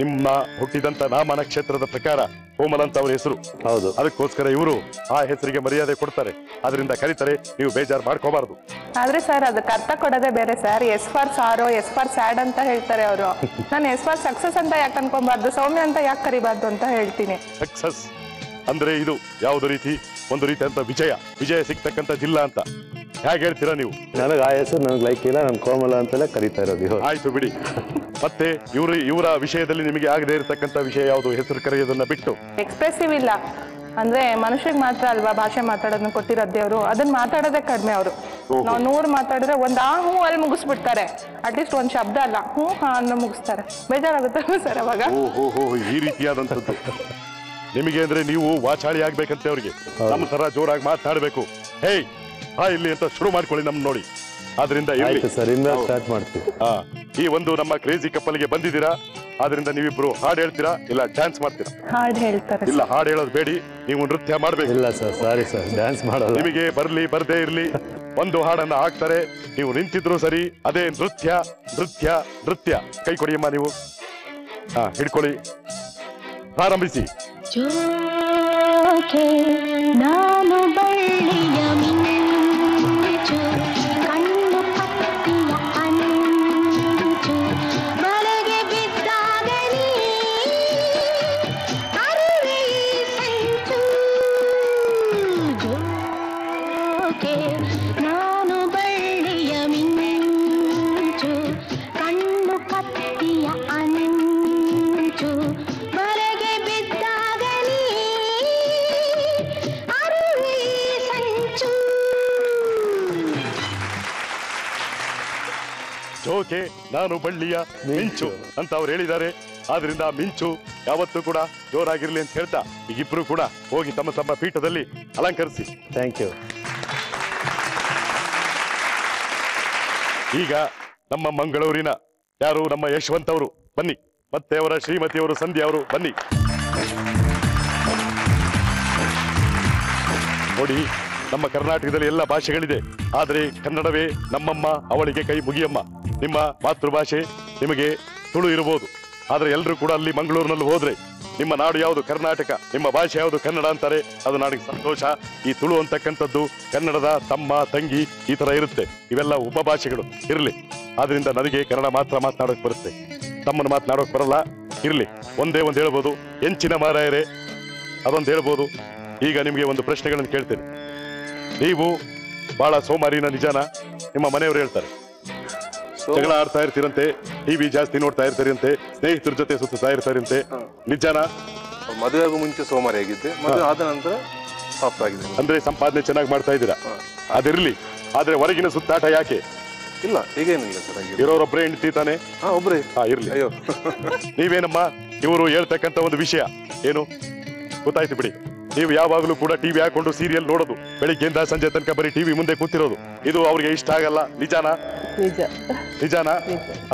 ನಿಮ್ಮ ಹುಟ್ಟಿದಂತ ನಾಮ ನಕ್ಷತ್ರದ ಪ್ರಕಾರ ಕೋಮಲ ಅಂತ ಅವ್ರ ಹೆಸರು. ಹೌದು. ಅದಕ್ಕೋಸ್ಕರ ಇವರು ಆ ಹೆಸರಿಗೆ ಮರ್ಯಾದೆ ಕೊಡ್ತಾರೆ, ಅದರಿಂದ ಕರೀತಾರೆ. ನೀವು ಬೇಜಾರು ಮಾಡ್ಕೋಬಾರ್ದು. ಆದ್ರೆ ಸರ್ ಅದಕ್ಕೆ ಅರ್ಥ ಕೊಡೋದೇ ಬೇರೆ sir. S for sorrow, S for sad ಅಂತ ಹೇಳ್ತಾರೆ ಅವರು. ನಾನು ಎಸ್ ಫಾರ್ ಸಕ್ಸಸ್ ಅಂತ ಯಾಕೆ ಅನ್ಕೊಬಾರ್ದು, ಸೌಮ್ಯ ಅಂತ ಯಾಕೆ ಕರಿಬಾರ್ದು ಅಂತ ಹೇಳ್ತೀನಿ. ಸಕ್ಸಸ್ ಅಂದ್ರೆ ಇದು ಯಾವ್ದು ರೀತಿ? ಒಂದು ರೀತಿ ಅಂತ ವಿಜಯ ಸಿಗ್ತಕ್ಕಂಥ ಜಿಲ್ಲಾ ಅಂತ ಹೇಗೆ ಹೇಳ್ತೀರಾ ನೀವು? ನನಗೆ ಆ ಹೆಸರು ನನಗೆ ಲೈಕ್ ಇಲ್ಲ, ನಾನು ಕೋಮಲ ಅಂತಲೇ ಕರೀತಾ ಇರೋದು. ಆಯ್ತು ಬಿಡಿ. ಮತ್ತೆ ಇವರ ವಿಷಯದಲ್ಲಿ ನಿಮಗೆ ಆಗದೆ ಇರತಕ್ಕಂಥ ವಿಷಯ ಯಾವುದು? ಹೆಸರು ಕರೆಯೋದನ್ನ ಬಿಟ್ಟು ಎಕ್ಸ್ಪ್ರೆಸಿವ್ ಇಲ್ಲ ಅಂದ್ರೆ ಮನುಷ್ಯರಿಗೆ ಮಾತ್ರ ಅಲ್ವಾ ಭಾಷೆ ಮಾತಾಡೋದನ್ನ ಕೊಟ್ಟಿರೋದು ದೇವರು, ಅದನ್ನ ಮಾತಾಡೋದೇ ಕಡಿಮೆ ಅವರು. ನಾವು 100 ಮಾತಾಡಿದ್ರೆ ಒಂದ್ ಆ ಹೂ ಅಲ್ಲಿ ಮುಗಿಸ್ಬಿಡ್ತಾರೆ. ಅಟ್ಲೀಸ್ಟ್ ಒಂದ್ ಶಬ್ದ ಅಲ್ಲ ಹೂ ಹಾ ಅನ್ನೋ ಮುಗಿಸ್ತಾರೆ. ಬೇಜಾರಾಗುತ್ತೆ ಸರ್ ಅವಾಗ. ಓಹೋ, ಈ ರೀತಿಯಾದಂಥದ್ದು ನಿಮಗೆ ಅಂದ್ರೆ ನೀವು ವಾಚಾಳಿ ಆಗ್ಬೇಕಂತೆ ಅವ್ರಿಗೆ. ನಮ್ಮ ತರ ಜೋರಾಗಿ ಮಾತಾಡ್ಬೇಕು. ಹೇ ಹಾ ಇಲ್ಲಿ ಅಂತ ಶುರು ಮಾಡ್ಕೊಳ್ಳಿ ನಮ್ ನೋಡಿ. ಆದ್ರಿಂದ ಸ್ಟಾರ್ಟ್ ಮಾಡ್ತೀವಿ. ಈ ಒಂದು ನಮ್ಮ ಕ್ರೇಜಿ ಕಪ್ಪಲ್ಗೆ ಬಂದಿದ್ದೀರಾ, ಆದ್ರಿಂದ ನೀವಿಬ್ರು ಹಾಡು ಹೇಳ್ತೀರಾ ಇಲ್ಲ ಡ್ಯಾನ್ಸ್ ಮಾಡ್ತೀರಾ? ಹಾಡು ಹೇಳ್ತಾರೆ. ಇಲ್ಲ, ಹಾಡು ಹೇಳೋದು ಬೇಡಿ, ನೀವು ನೃತ್ಯ ಮಾಡ್ಬೇಕು. ಇಲ್ಲ ಸರ್, ಸಾರಿ ಸರ್, ಡ್ಯಾನ್ಸ್ ಮಾಡೋದು. ನಿಮಗೆ ಬರ್ಲಿ ಬರ್ದೇ ಇರ್ಲಿ, ಒಂದು ಹಾಡನ್ನ ಹಾಕ್ತಾರೆ, ನೀವು ನಿಂತಿದ್ರು ಸರಿ. ಅದೇ ನೃತ್ಯ ನೃತ್ಯ ನೃತ್ಯ. ಕೈ ಕೊಡಿಯಮ್ಮ ನೀವು. ಹಿಡ್ಕೊಳ್ಳಿ, ಪ್ರಾರಂಭಿಸಿ. ನಾನು ಬಳ್ಳಿಯ ಮಿಂಚು, ಕಣ್ಣು ಪಟ್ಟಿಯ ಅಂಚು, ಬಲೆಗೆ ಬಿದ್ದಾಗಲಿ ಅರಿವೆ ಸಂಚು. ಜೋಕೆ ನಾನು ಬಳ್ಳಿಯ ಮಿಂಚು, ಕಣ್ಣು ಪಟ್ಟಿಯ ಅಂಚು, ಬಲೆಗೆ ಬಿದ್ದಾಗಲಿ ಅರಿವೆ ಸಂಚು. ಜೋಕೆ ನಾನು ಬಳ್ಳಿಯ ಮಿಂಚು ಅಂತ ಅವ್ರು ಹೇಳಿದ್ದಾರೆ. ಆದ್ರಿಂದ ಮಿಂಚು ಯಾವತ್ತೂ ಕೂಡ ಜೋರಾಗಿರ್ಲಿ ಅಂತ ಹೇಳ್ತಾ ಈಗಿಬ್ರು ಕೂಡ ಹೋಗಿ ತಮ್ಮ ತಮ್ಮ ಪೀಠದಲ್ಲಿ ಅಲಂಕರಿಸಿ. Thank you. ಈಗ ನಮ್ಮ ಮಂಗಳೂರಿನ ಯಾರು ನಮ್ಮ ಯಶವಂತ್ ಅವರು ಬನ್ನಿ, ಮತ್ತೆ ಅವರ ಶ್ರೀಮತಿಯವರು ಸಂಧ್ಯಾ ಅವರು ಬನ್ನಿ. ನೋಡಿ, ನಮ್ಮ ಕರ್ನಾಟಕದಲ್ಲಿ ಎಲ್ಲ ಭಾಷೆಗಳಿದೆ, ಆದ್ರೆ ಕನ್ನಡವೇ ನಮ್ಮಮ್ಮ, ಅವಳಿಗೆ ಕೈ ಮುಗಿಯಮ್ಮ. ನಿಮ್ಮ ಮಾತೃಭಾಷೆ ನಿಮಗೆ ತುಳು ಇರಬಹುದು, ಆದ್ರೆ ಎಲ್ಲರೂ ಕೂಡ ಅಲ್ಲಿ ಮಂಗಳೂರಿನಲ್ಲಿ ಹೋದ್ರೆ ನಿಮ್ಮ ನಾಡು ಯಾವುದು ಕರ್ನಾಟಕ, ನಿಮ್ಮ ಭಾಷೆ ಯಾವುದು ಕನ್ನಡ ಅಂತಾರೆ. ಅದು ನನಗೆ ಸಂತೋಷ. ಈ ತುಳು ಅಂತಕ್ಕಂಥದ್ದು ಕನ್ನಡದ ತಮ್ಮ ತಂಗಿ ಈ ತರ ಇರುತ್ತೆ. ಇವೆಲ್ಲ ಉಪಭಾಷೆಗಳು ಇರಲಿ. ಆದ್ರಿಂದ ನನಗೆ ಕನ್ನಡ ಮಾತ್ರ ಮಾತನಾಡೋಕೆ ಬರುತ್ತೆ, ತಮ್ಮನ್ನು ಮಾತನಾಡೋಕೆ ಬರಲ್ಲ. ಇರ್ಲಿ, ಒಂದೇ ಒಂದು ಹೇಳ್ಬೋದು, ಹೆಂಚಿನ ಮಾರಾಯರೇ ಅದೊಂದು ಹೇಳ್ಬೋದು. ಈಗ ನಿಮಗೆ ಒಂದು ಪ್ರಶ್ನೆಗಳನ್ನು ಕೇಳ್ತೇನೆ. ನೀವು ಬಹಳ ಸೋಮಾರಿನ ನಿಜಾನ? ನಿಮ್ಮ ಮನೆಯವರು ಹೇಳ್ತಾರೆ. ಜಗಳ ಆಡ್ತಾ ಇರ್ತೀರಂತೆ, ಟಿವಿ ಜಾಸ್ತಿ ನೋಡ್ತಾ ಇರ್ತಾರಂತೆ, ಸ್ನೇಹಿತರ ಜೊತೆ ಸುತ್ತಾ ಇರ್ತಾರಂತೆ, ನಿಜಾನ? ಮದುವೆ ಆಗೋ ಮುಂಚೆ ಸೋಮಾರಿ ಆಗಿದ್ದೆ, ಮದುವೆ ಆದ ನಂತರ ಸಾಫ್ಟ್ ಆಗಿದೆ. ಅಂದ್ರೆ ಸಂಪಾದನೆ ಚೆನ್ನಾಗಿ ಮಾಡ್ತಾ ಇದ್ದೀರಾ, ಅದಿರ್ಲಿ. ಆದ್ರೆ ಹೊರಗಿನ ಸುತ್ತಾಟ ಯಾಕೆ? ಇಲ್ಲ, ಈಗೇನಿಲ್ಲ ಸರ್. ಇರೋರೊಬ್ಬರೇ ಹೆಂಡತಿ ತಾನೆ? ಒಬ್ರೇ. ಇರ್ಲಿ. ಅಯ್ಯೋ ನೀವೇನಮ್ಮ, ಇವರು ಹೇಳ್ತಕ್ಕಂತ ಒಂದು ವಿಷಯ ಏನು ಗೊತ್ತಾಯ್ತು ಬಿಡಿ. ನೀವು ಯಾವಾಗಲೂ ಕೂಡ ಟಿವಿ ಹಾಕೊಂಡು ಸೀರಿಯಲ್ ನೋಡೋದು, ಬೆಳಿಗ್ಗೆಯಿಂದ ಸಂಜೆ ತನಕ ಬರೀ ಟಿವಿ ಮುಂದೆ ಕೂತಿರೋದು, ಇದು ಅವ್ರಿಗೆ ಇಷ್ಟ ಆಗಲ್ಲ. ನಿಜಾನಾ? ನಿಜಾನಾ?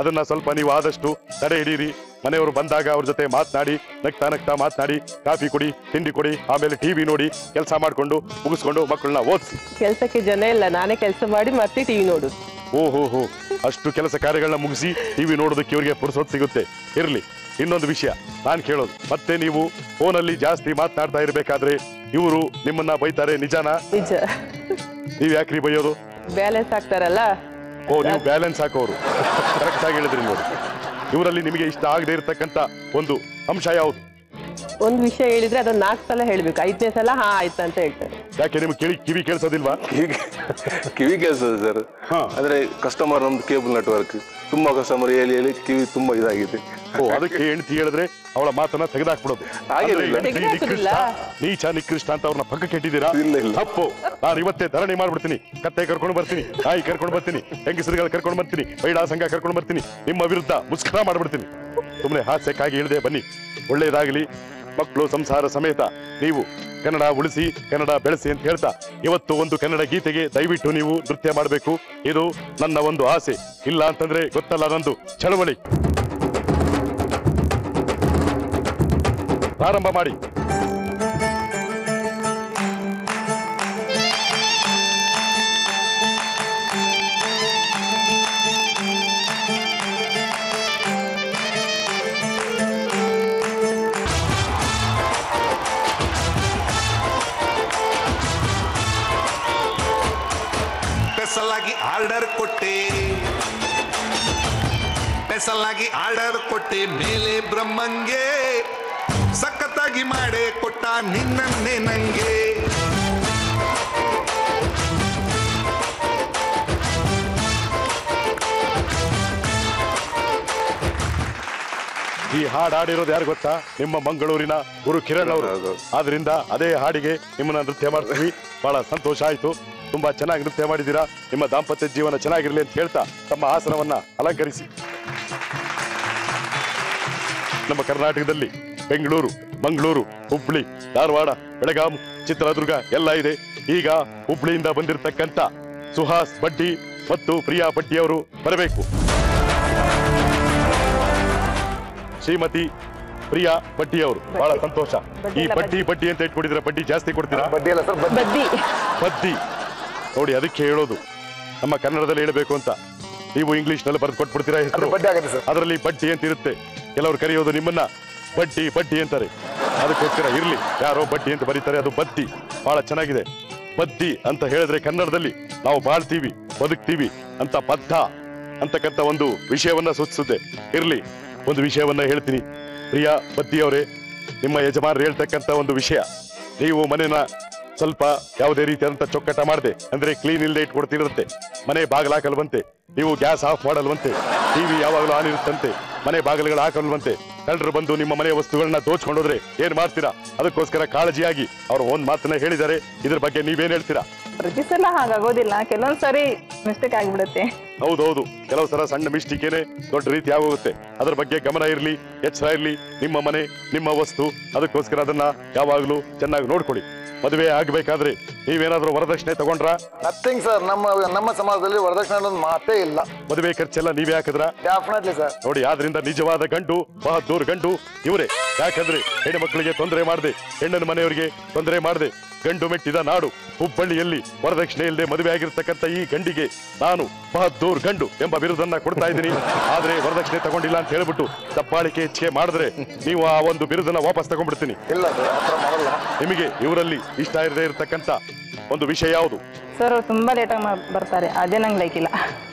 ಅದನ್ನ ಸ್ವಲ್ಪ ನೀವು ಆದಷ್ಟು ತಡೆ ಹಿಡೀರಿ. ಮನೆಯವರು ಬಂದಾಗ ಅವ್ರ ಜೊತೆ ಮಾತನಾಡಿ, ನಗ್ತಾ ನಗ್ತಾ ಮಾತನಾಡಿ, ಕಾಫಿ ಕೊಡಿ, ತಿಂಡಿ ಕೊಡಿ, ಆಮೇಲೆ ಟಿವಿ ನೋಡಿ, ಕೆಲಸ ಮಾಡ್ಕೊಂಡು ಮುಗಿಸ್ಕೊಂಡು ಮಕ್ಕಳನ್ನ ಓದಿಸಿ. ಕೆಲಸಕ್ಕೆ ಜನ ಇಲ್ಲ, ನಾನೇ ಕೆಲಸ ಮಾಡಿ ಮತ್ತೆ ಟಿವಿ ನೋಡುದು. ಓಹೋ, ಅಷ್ಟು ಕೆಲಸ ಕಾರ್ಯಗಳನ್ನ ಮುಗಿಸಿ ಟಿವಿ ನೋಡೋದಕ್ಕೆ ಇವರಿಗೆ ಪುರ್ಸೊತ್ತು ಸಿಗುತ್ತೆ. ಇರ್ಲಿ. ಇನ್ನೊಂದು ವಿಷಯ ನಾನು ಕೇಳೋದು, ಮತ್ತೆ ನೀವು ಫೋನಲ್ಲಿ ಜಾಸ್ತಿ ಮಾತನಾಡ್ತಾ ಇರ್ಬೇಕಾದ್ರೆ ಇವರು ನಿಮ್ಮನ್ನ ಬೈತಾರೆ, ನಿಜಾನಾ? ನಿಜ. ನೀವ್ ಯಾಕ್ರಿ ಬೈಯೋದು? ಬ್ಯಾಲೆನ್ಸ್ ಆಗ್ತಾರಲ್ಲ. ನೀವು ಬ್ಯಾಲೆನ್ಸ್ ಹಾಕೋರು. ಕರೆಕ್ಟ್ ಆಗಿ ಹೇಳಿದ್ರಿ ನೋಡಿ. ಇವರಲ್ಲಿ ನಿಮಗೆ ಇಷ್ಟ ಆಗದೆ ಇರತಕ್ಕಂತ ಒಂದು ಅಂಶ ಯಾವುದು? ಒಂದು ವಿಷಯ ಹೇಳಿದ್ರೆ ಅದನ್ನ 4 ಸಲ ಹೇಳ್ಬೇಕು, 5ನೇ ಸಲ ಹಾ ಆಯ್ತು ಅಂತ ಹೇಳ್ತಾರೆ. ಯಾಕೆ ನಿಮ್ಗೆ ಕಿವಿ ಕೇಳಿಸೋದಿಲ್ವಾ? ಕಿವಿ ಕೇಳಿಸೋದು ಸರ್. ಅಂದ್ರೆ ಕಸ್ಟಮರ್ ನಮ್ದು ಕೇಬಲ್ ನೆಟ್ವರ್ಕ್ ತುಂಬಾ ಕಸ್ಟಮರ್ ಹೇಳಿ ಕಿವಿ ತುಂಬಾ ಇದಾಗಿದೆ. ಅದಕ್ಕೆ ಹೆಂಡತಿ ಹೇಳಿದ್ರೆ ಅವಳ ಮಾತನ್ನ ತೆಗೆದಾಕ್ಬಿಡೋದು. ನೀಚ ನಿಕೃಷ್ಟ ಅಂತ ಅವ್ರನ್ನ ಪಕ್ಕಕ್ಕೆ ಇಟ್ಟಿದ್ದೀರಾ? ತಪ್ಪು. ನಾನು ಇವತ್ತೇ ಧರಣಿ ಮಾಡ್ಬಿಡ್ತೀನಿ. ಕತ್ತೆ ಕರ್ಕೊಂಡು ಬರ್ತೀನಿ, ನಾಯಿ ಕರ್ಕೊಂಡು ಬರ್ತೀನಿ, ಹೆಂಗಸರುಗಳು ಕರ್ಕೊಂಡು ಬರ್ತೀನಿ, ಮಹಿಳಾ ಸಂಘ ಕರ್ಕೊಂಡು ಬರ್ತೀನಿ, ನಿಮ್ಮ ವಿರುದ್ಧ ಮುಸ್ಕರ ಮಾಡ್ಬಿಡ್ತೀನಿ. ಸುಮ್ಮನೆ ಹಾಸ್ಯಕ್ಕಾಗಿ ಇಳಿದೆ ಬನ್ನಿ, ಒಳ್ಳೇದಾಗಲಿ. ಮಕ್ಕಳು ಸಂಸಾರ ಸಮೇತ ನೀವು ಕನ್ನಡ ಉಳಿಸಿ, ಕನ್ನಡ ಬೆಳೆಸಿ ಅಂತ ಹೇಳ್ತಾ ಇವತ್ತು ಒಂದು ಕನ್ನಡ ಗೀತೆಗೆ ದಯವಿಟ್ಟು ನೀವು ನೃತ್ಯ ಮಾಡಬೇಕು. ಇದು ನನ್ನ ಒಂದು ಆಸೆ. ಇಲ್ಲ ಅಂತಂದ್ರೆ ಗೊತ್ತಲ್ಲ ನಂದು ಚಳವಳಿ. ಪ್ರಾರಂಭ ಮಾಡಿ. ಸ್ಪೆಷಲಾಗಿ ಆರ್ಡರ್ ಕೊಟ್ಟೆ ಮೇಲೆ ಬ್ರಹ್ಮಂಗೆ ಸಖತ್ತಾಗಿ ಮಾಡೇ ಕೊಟ್ಟ ನಿನ್ನನ್ನೇ ನಂಗೆ. ಈ ಹಾಡು ಹಾಡಿರೋದು ಯಾರು ಗೊತ್ತಾ? ನಿಮ್ಮ ಮಂಗಳೂರಿನ ಗುರು ಕಿರಣ್ ಅವರು. ಆದ್ರಿಂದ ಅದೇ ಹಾಡಿಗೆ ನಿಮ್ಮನ್ನ ನೃತ್ಯ ಮಾಡ್ತೀವಿ. ಬಹಳ ಸಂತೋಷ ಆಯ್ತು. ತುಂಬಾ ಚೆನ್ನಾಗಿ ನೃತ್ಯ ಮಾಡಿದ್ದೀರಾ. ನಿಮ್ಮ ದಾಂಪತ್ಯ ಜೀವನ ಚೆನ್ನಾಗಿರ್ಲಿ ಅಂತ ಹೇಳ್ತಾ ತಮ್ಮ ಆಸನವನ್ನ ಅಲಂಕರಿಸಿ. ನಮ್ಮ ಕರ್ನಾಟಕದಲ್ಲಿ ಬೆಂಗಳೂರು, ಮಂಗಳೂರು, ಹುಬ್ಳಿ, ಧಾರವಾಡ, ಬೆಳಗಾಂ, ಚಿತ್ರದುರ್ಗ ಎಲ್ಲ ಇದೆ. ಈಗ ಹುಬ್ಳಿಯಿಂದ ಬಂದಿರತಕ್ಕಂತ ಸುಹಾಸ್ ಬಡ್ಡಿ ಮತ್ತು ಪ್ರಿಯಾ ಬಡ್ಡಿ ಅವರು ಬರಬೇಕು. ಶ್ರೀಮತಿ ಪ್ರಿಯಾ ಬಡ್ಡಿ ಅವರು. ಬಹಳ ಸಂತೋಷ. ಈ ಬಡ್ಡಿ ಅಂತ ಇಟ್ಕೊಂಡಿದ್ರೆ ಬಡ್ಡಿ ಜಾಸ್ತಿ ಕೊಡ್ತೀರಾ? ಬಡ್ಡಿ ನೋಡಿ, ಅದಕ್ಕೆ ಹೇಳೋದು ನಮ್ಮ ಕನ್ನಡದಲ್ಲಿ ಹೇಳಬೇಕು ಅಂತ. ನೀವು ಇಂಗ್ಲಿಷ್ ನಲ್ಲಿ ಬರೆದು ಕೊಟ್ಬಿಡ್ತೀರಾ ಹೆಸರು? ಅದರಲ್ಲಿ ಬಡ್ಡಿ ಅಂತ ಇರುತ್ತೆ. ಕೆಲವರು ಕರೆಯೋದು ನಿಮ್ಮನ್ನ ಬಡ್ಡಿ ಅಂತಾರೆ. ಅದಕ್ಕೋಸ್ಕರ ಇರ್ಲಿ, ಯಾರೋ ಬಡ್ಡಿ ಅಂತ ಬರೀತಾರೆ, ಅದು ಬದ್ದಿ. ಬಹಳ ಚೆನ್ನಾಗಿದೆ. ಬದ್ದಿ ಅಂತ ಹೇಳಿದ್ರೆ ಕನ್ನಡದಲ್ಲಿ ನಾವು ಬಾಳ್ತೀವಿ, ಬದುಕ್ತೀವಿ ಅಂತ ಬದ್ಧ ಅಂತಕ್ಕಂಥ ಒಂದು ವಿಷಯವನ್ನ ಸೂಚಿಸುತ್ತೆ. ಇರ್ಲಿ, ಒಂದು ವಿಷಯವನ್ನ ಹೇಳ್ತೀನಿ. ಪ್ರಿಯಾ ಬದ್ದಿ ಅವರೇ, ನಿಮ್ಮ ಯಜಮಾನರು ಹೇಳ್ತಕ್ಕಂಥ ಒಂದು ವಿಷಯ, ನೀವು ಮನೆನ ಸ್ವಲ್ಪ ಯಾವುದೇ ರೀತಿಯಾದಂತ ಚೊಕ್ಕಟ ಮಾಡದೆ, ಅಂದ್ರೆ ಕ್ಲೀನ್ ಇಲ್ಲದೆ ಇಟ್ಕೊಡ್ತಿರುತ್ತೆ. ಮನೆ ಬಾಗಿಲಾಕಲ್ವಂತೆ, ನೀವು ಗ್ಯಾಸ್ ಆಫ್ ಮಾಡಲ್ವಂತೆ, ಟಿವಿ ಯಾವಾಗಲೂ ಆನ್ ಇರುತ್ತಂತೆ, ಮನೆ ಬಾಗಿಲುಗಳು ಹಾಕಲ್ವಂತೆ. ಕಳ್ಳರು ಬಂದು ನಿಮ್ಮ ಮನೆಯ ವಸ್ತುಗಳನ್ನ ದೋಚ್ಕೊಂಡೋದ್ರೆ ಏನ್ ಮಾಡ್ತೀರಾ? ಅದಕ್ಕೋಸ್ಕರ ಕಾಳಜಿಯಾಗಿ ಅವರು ಒಂದ್ ಮಾತನ್ನ ಹೇಳಿದ್ದಾರೆ. ಇದ್ರ ಬಗ್ಗೆ ನೀವೇನ್ ಹೇಳ್ತೀರಾ? ಪ್ರತಿ ಸಲ ಹಾಗಾಗೋದಿಲ್ಲ, ಕೆಲವೊಂದ್ ಸರಿ ಮಿಸ್ಟೇಕ್ ಆಗಿಬಿಡುತ್ತೆ. ಹೌದೌದು, ಕೆಲವು ಸಲ ಸಣ್ಣ ಮಿಸ್ಟೇಕೇನೆ ದೊಡ್ಡ ರೀತಿ ಆಗೋಗುತ್ತೆ. ಅದ್ರ ಬಗ್ಗೆ ಗಮನ ಇರ್ಲಿ, ಎಚ್ಚರ ಇರ್ಲಿ. ನಿಮ್ಮ ಮನೆ, ನಿಮ್ಮ ವಸ್ತು, ಅದಕ್ಕೋಸ್ಕರ ಅದನ್ನ ಯಾವಾಗ್ಲೂ ಚೆನ್ನಾಗಿ ನೋಡ್ಕೊಳ್ಳಿ. ಮದುವೆ ಆಗ್ಬೇಕಾದ್ರೆ ನೀವೇನಾದ್ರೂ ವರದಕ್ಷಿಣೆ ತಗೊಂಡ್ರ? Nothing sir. ನಮ್ಮ ಸಮಾಜದಲ್ಲಿ ವರದಕ್ಷಿಣೆ ಅನ್ನೋದು ಮಾತೇ ಇಲ್ಲ. ಮದುವೆ ಖರ್ಚೆಲ್ಲ ನೀವೇ ಹಾಕಿದ್ರ? Definitely sir. ನೋಡಿ, ಆದ್ರಿಂದ ನಿಜವಾದ ಗಂಡು, ಬಹದ್ದೂರ್ ಗಂಡು ಇವರೇ. ಯಾಕಂದ್ರೆ ಹೆಣ್ಣು ಮಕ್ಕಳಿಗೆ ತೊಂದರೆ ಮಾಡದೆ, ಹೆಣ್ಣಿನ ಮನೆಯವರಿಗೆ ತೊಂದರೆ ಮಾಡದೆ, ಗಂಡು ಮೆಟ್ಟಿದ ನಾಡು ಹುಬ್ಬಳ್ಳಿಯಲ್ಲಿ ವರದಕ್ಷಿಣೆ ಇಲ್ಲದೆ ಮದುವೆ ಆಗಿರ್ತಕ್ಕಂಥ ಈ ಗಂಡಿಗೆ ನಾನು ಬಹದ್ದೂರ್ ಗಂಡು ಎಂಬ ಬಿರುದನ್ನ ಕೊಡ್ತಾ ಇದ್ದೀನಿ. ಆದ್ರೆ ವರದಕ್ಷಿಣೆ ತಗೊಂಡಿಲ್ಲ ಅಂತ ಹೇಳ್ಬಿಟ್ಟು ದಪ್ಪಾಳಿಕೆ ಹೆಚ್ಚಿಗೆ ಮಾಡಿದ್ರೆ ನೀವು ಆ ಒಂದು ಬಿರುದನ್ನ ವಾಪಸ್ ತಗೊಂಡ್ಬಿಡ್ತೀನಿ. ನಿಮಗೆ ಇವರಲ್ಲಿ ಇಷ್ಟ ಇರದೇ ಇರತಕ್ಕಂತ ಒಂದು ವಿಷಯ ಯಾವುದು? ಸರ್ ಅವ್ರು ತುಂಬಾ ಲೇಟಾಗಿ ಬರ್ತಾರೆ, ಅದೇ ನಂಗೆ ಲೈಕ್ ಇಲ್ಲ.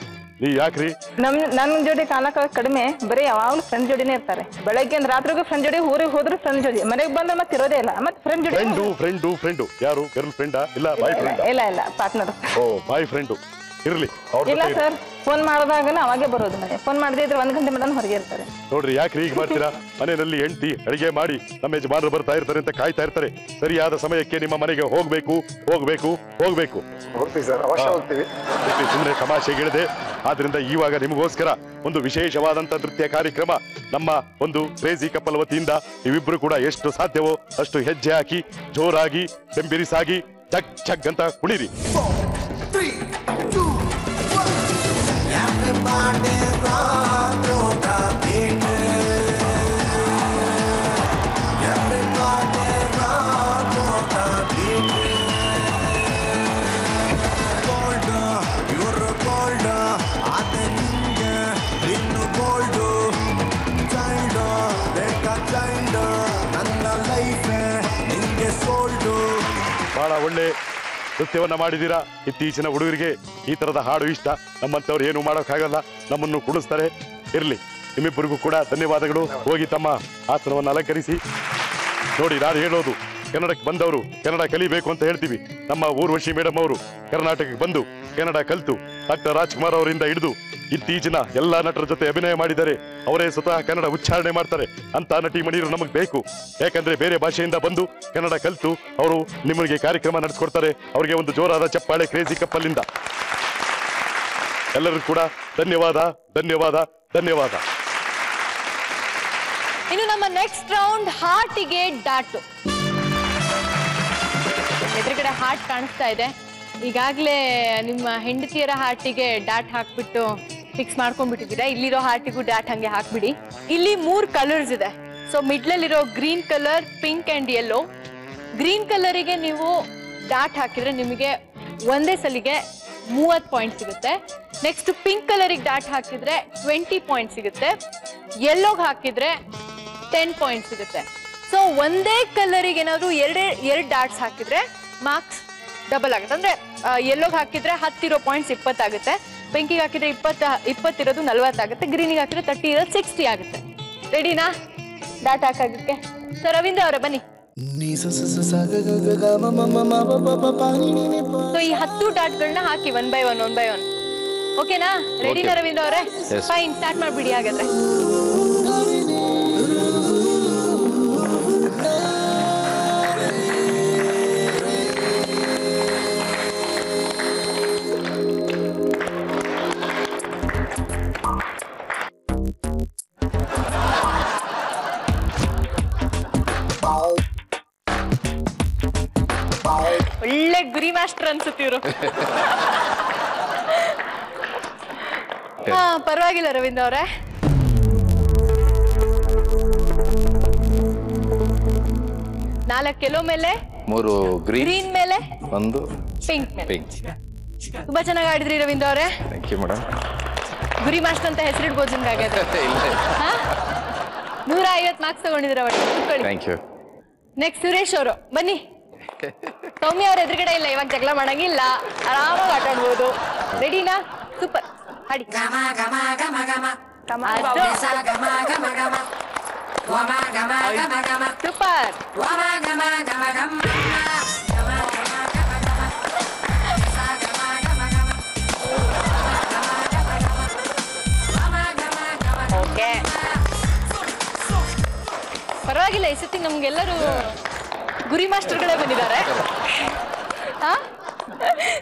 ನೀ ಯಾಕ್ರಿ? ನನ್ ಜೋಡಿ ಕಾಲ ಕಡಿಮೆ, ಬರೀ ಯಾವಾಗ್ಲೂ ಫ್ರೆಂಡ್ ಜೋಡಿನೇ ಇರ್ತಾರೆ. ಬೆಳಗ್ಗೆ ರಾತ್ರಿಗೂ ಫ್ರೆಂಡ್ ಜೋಡಿ, ಊರಿಗೆ ಹೋದ್ರು ಫ್ರೆಂಡ್ ಜೋಡಿ, ಮನೆಗೆ ಬಂದ್ರೆ ಮತ್ತೆ ಇರೋದೇ ಇಲ್ಲ, ಮತ್ತೆ ಫ್ರೆಂಡ್ ಜೋಡಿ. ಫ್ರೆಂಡು ಯಾರು? ಗರ್ಲ್ ಫ್ರೆಂಡಾ ಇಲ್ಲ ಬಾಯ್ ಫ್ರೆಂಡ್? ಇಲ್ಲ ಪಾರ್ಟ್ನರ್. ಓ ಬಾಯ್ ಫ್ರೆಂಡು ಇರ್ಲಿ. ಇಲ್ಲ ಸರ್, ಫೋನ್ ಮಾಡಿದಾಗ ಅವಾಗೆ ಬರೋದು. ಮನೆ ಫೋನ್ ಮಾಡದೇ ಇದ್ರೆ 1 ಗಂಟೆ ಮಟನ್ ಹೊರಗೆ ಇರ್ತಾರೆ. ನೋಡ್ರಿ ಯಾಕ್ರಿ ಈಗ ಮಾಡ್ತೀರಾ? ಮನೆಯಲ್ಲಿ ಹೆಂಡತಿ ಅಡಿಗೆ ಮಾಡಿ ನಮ್ಮ ಯಜಮಾನರು ಬರ್ತಾ ಇರ್ತಾರೆ ಅಂತ ಕಾಯ್ತಾ ಇರ್ತಾರೆ. ಸರಿಯಾದ ಸಮಯಕ್ಕೆ ನಿಮ್ಮ ಮನೆಗೆ ಹೋಗ್ಬೇಕು. ಸುಮ್ಮನೆ ತಮಾಷೆಗಿಳಿದೆ. ಆದ್ರಿಂದ ಇವಾಗ ನಿಮಗೋಸ್ಕರ ಒಂದು ವಿಶೇಷವಾದಂತ ನೃತ್ಯ ಕಾರ್ಯಕ್ರಮ ನಮ್ಮ ಒಂದು ಕ್ರೇಜಿ ಕಪಲ್ ವತಿಯಿಂದ ನೀವಿಬ್ರು ಕೂಡ ಎಷ್ಟು ಸಾಧ್ಯವೋ ಅಷ್ಟು ಹೆಜ್ಜೆ ಹಾಕಿ ಜೋರಾಗಿ ಬೆಂಬಿರಿಸಾಗಿ ಜಗ್ ಜಗ್ ಅಂತ ಕುಣಿರಿ. ಬಹಳ ಒಳ್ಳೆ ನೃತ್ಯವನ್ನ ಮಾಡಿದೀರಾ. ಇತ್ತೀಚಿನ ಹುಡುಗರಿಗೆ ಈ ತರದ ಹಾಡು ಇಷ್ಟ. ನಮ್ಮಂತವ್ರು ಏನು ಮಾಡೋಕ್ಕಾಗಲ್ಲ, ನಮ್ಮನ್ನು ಕುಣಿಸ್ತಾರೆ. ಇರ್ಲಿ, ನಿಮ್ಮಿಬ್ಬರಿಗೂ ಕೂಡ ಧನ್ಯವಾದಗಳು. ಹೋಗಿ ತಮ್ಮ ಆಸನವನ್ನು ಅಲಂಕರಿಸಿ. ನೋಡಿ, ನಾನು ಹೇಳೋದು ಕನ್ನಡಕ್ಕೆ ಬಂದವರು ಕನ್ನಡ ಕಲಿಬೇಕು ಅಂತ ಹೇಳ್ತೀವಿ. ನಮ್ಮ ಊರ್ವಶಿ ಮೇಡಮ್ ಅವರು ಕರ್ನಾಟಕಕ್ಕೆ ಬಂದು ಕನ್ನಡ ಕಲಿತು ಡಾಕ್ಟರ್ ರಾಜ್ಕುಮಾರ್ ಅವರಿಂದ ಹಿಡಿದು ಇತ್ತೀಚಿನ ಎಲ್ಲಾ ನಟರ ಜೊತೆ ಅಭಿನಯ ಮಾಡಿದ್ದಾರೆ. ಅವರೇ ಸ್ವತಃ ಕನ್ನಡ ಉಚ್ಚಾರಣೆ ಮಾಡ್ತಾರೆ. ಅಂತ ನಟಿ ಮಣಿಯರು ನಮಗೆ ಬೇಕು. ಯಾಕಂದ್ರೆ ಬೇರೆ ಭಾಷೆಯಿಂದ ಬಂದು ಕನ್ನಡ ಕಲಿತು ಅವರು ನಿಮಗೆ ಕಾರ್ಯಕ್ರಮ ನಡೆಸ್ಕೊಡ್ತಾರೆ. ಅವರಿಗೆ ಒಂದು ಜೋರಾದ ಚಪ್ಪಾಳೆ ಕ್ರೇಜಿ ಕಪ್ಪಲ್ಲಿಂದ. ಎಲ್ಲರಿಗೂ ಕೂಡ ಧನ್ಯವಾದ. ಇನ್ನು ನಮ್ಮ ನೆಕ್ಸ್ಟ್ ರೌಂಡ್ ಹಾರ್ಟಿಗೆ ಡಾಟು. ಎದುರುಗಡೆ ಹಾರ್ಟ್ ಕಾಣಿಸ್ತಾ ಇದೆ. ಈಗಾಗಲೇ ನಿಮ್ಮ ಹೆಂಡತಿಯರ ಹಾರ್ಟಿಗೆ ಡಾಟ್ ಹಾಕ್ಬಿಟ್ಟು ಫಿಕ್ಸ್ ಮಾಡ್ಕೊಂಡ್ಬಿಟ್ಟಿದ್ದೀರಾ. ಇಲ್ಲಿರೋ ಹಾರ್ಟಿಗೂ ಡಾಟ್ ಹಂಗೆ ಹಾಕ್ಬಿಡಿ. ಇಲ್ಲಿ 3 ಕಲರ್ಸ್ ಇದೆ. ಸೊ ಮಿಡ್ಲಲ್ಲಿರೋ green colour, pink and yellow. Green ಕಲರಿಗೆ ನೀವು ಡಾಟ್ ಹಾಕಿದ್ರೆ ನಿಮಗೆ ಒಂದೇ ಸಲಿಗೆ 30 ಪಾಯಿಂಟ್ ಸಿಗುತ್ತೆ. ನೆಕ್ಸ್ಟ್ ಪಿಂಕ್ ಕಲರಿಗೆ ಡಾಟ್ ಹಾಕಿದ್ರೆ 20 ಪಾಯಿಂಟ್ ಸಿಗುತ್ತೆ. ಯೆಲ್ಲೋಗೆ ಹಾಕಿದ್ರೆ 10 ಪಾಯಿಂಟ್ ಸಿಗುತ್ತೆ. ಸೊ ಒಂದೇ ಕಲರಿಗೆ ಏನಾದ್ರು ಎರಡು ಡಾಟ್ಸ್ ಹಾಕಿದ್ರೆ ಮಾರ್ಕ್ಸ್ ಡಬಲ್ ಆಗುತ್ತೆ. ಅಂದ್ರೆ ಯೆಲ್ಲೋಗೆ ಹಾಕಿದ್ರೆ 10 ಇರೋ ಪಾಯಿಂಟ್ಸ್ 20 ಆಗುತ್ತೆ. ಪಿಂಕಿಗೆ ಹಾಕಿದ್ರೆ 20 ಇರೋದು 40 ಆಗುತ್ತೆ. ಗ್ರೀನಿಗೆ ಹಾಕಿದ್ರೆ 30 ಇರೋದು 60 ಆಗುತ್ತೆ. ರೆಡಿನಾ ಡಾಟ್ ಹಾಕೋದಕ್ಕೆ? ಸೊ ರವೀಂದ್ರ ಅವರೇ ಬನ್ನಿ. ಸೊ ಈ 10 ಡಾಟ್ಗಳನ್ನ ಹಾಕಿ 1 by 1. ಓಕೆನಾ? ರೆಡಿನಾ ರವೀಂದ್ರ ಅವರೇ? ಫೈನ್, ಸ್ಟಾರ್ಟ್ ಮಾಡ್ಬಿಡಿ ಹಾಗಾದ್ರೆ. ಒಳ್ಳೆ ಗುರಿ ಮಾಸ್ಟರ್ ಅನ್ಸುತ್ತಿವ್ರು. ಹಾ, ಪರವಾಗಿಲ್ಲ ರವೀಂದ್ರ ಅವರೇ. ನಾಲ್ಕು ಎಲ್ಲೋ ಮೇಲೆ, 3 ಗ್ರೀನ್ ಮೇಲೆ, 1 ಪಿಂಕ್ ಮೇಲೆ. ತುಂಬಾ ಚೆನ್ನಾಗಿ ಆಡಿದ್ರಿ ರವೀಂದ್ರ ಅವರೇ. Thank you madam. ಗುರಿ ಮಾಸ್ಟರ್ ಅಂತ ಹೆಸರಿಡ್ಬೋದು ನಿಮ್ಗೆ ಹಾಗಾದ್ರೆ. 150 ಮಾರ್ಕ್ಸ್ ತಗೊಂಡಿದ್ದೀರ ಒಟ್ಟು. Thank you. ನೆಕ್ಸ್ಟ್ ಸುರೇಶ್ ಅವರು ಬನ್ನಿ. ಸೌಮ್ಯ ಅವ್ರ ಎದುರುಗಡೆ ಇಲ್ಲ, ಇವಾಗ ಜಗಳ ಮಾಡಂಗಿಲ್ಲ, ಆರಾಮಾಗಿ ಆಟ ಆಡ್ಬೋದು. ರೆಡಿನಾ? ಸೂಪರ್, ಹಾಡಿ. ಸೂಪರ್. ಓಕೆ, ಪರವಾಗಿಲ್ಲ. ಈ ಸತಿ ನಮ್ಗೆಲ್ಲರೂ ಗುರಿ ಮಾಸ್ಟರ್ಗಳೇ ಬಂದಿದ್ದಾರೆ.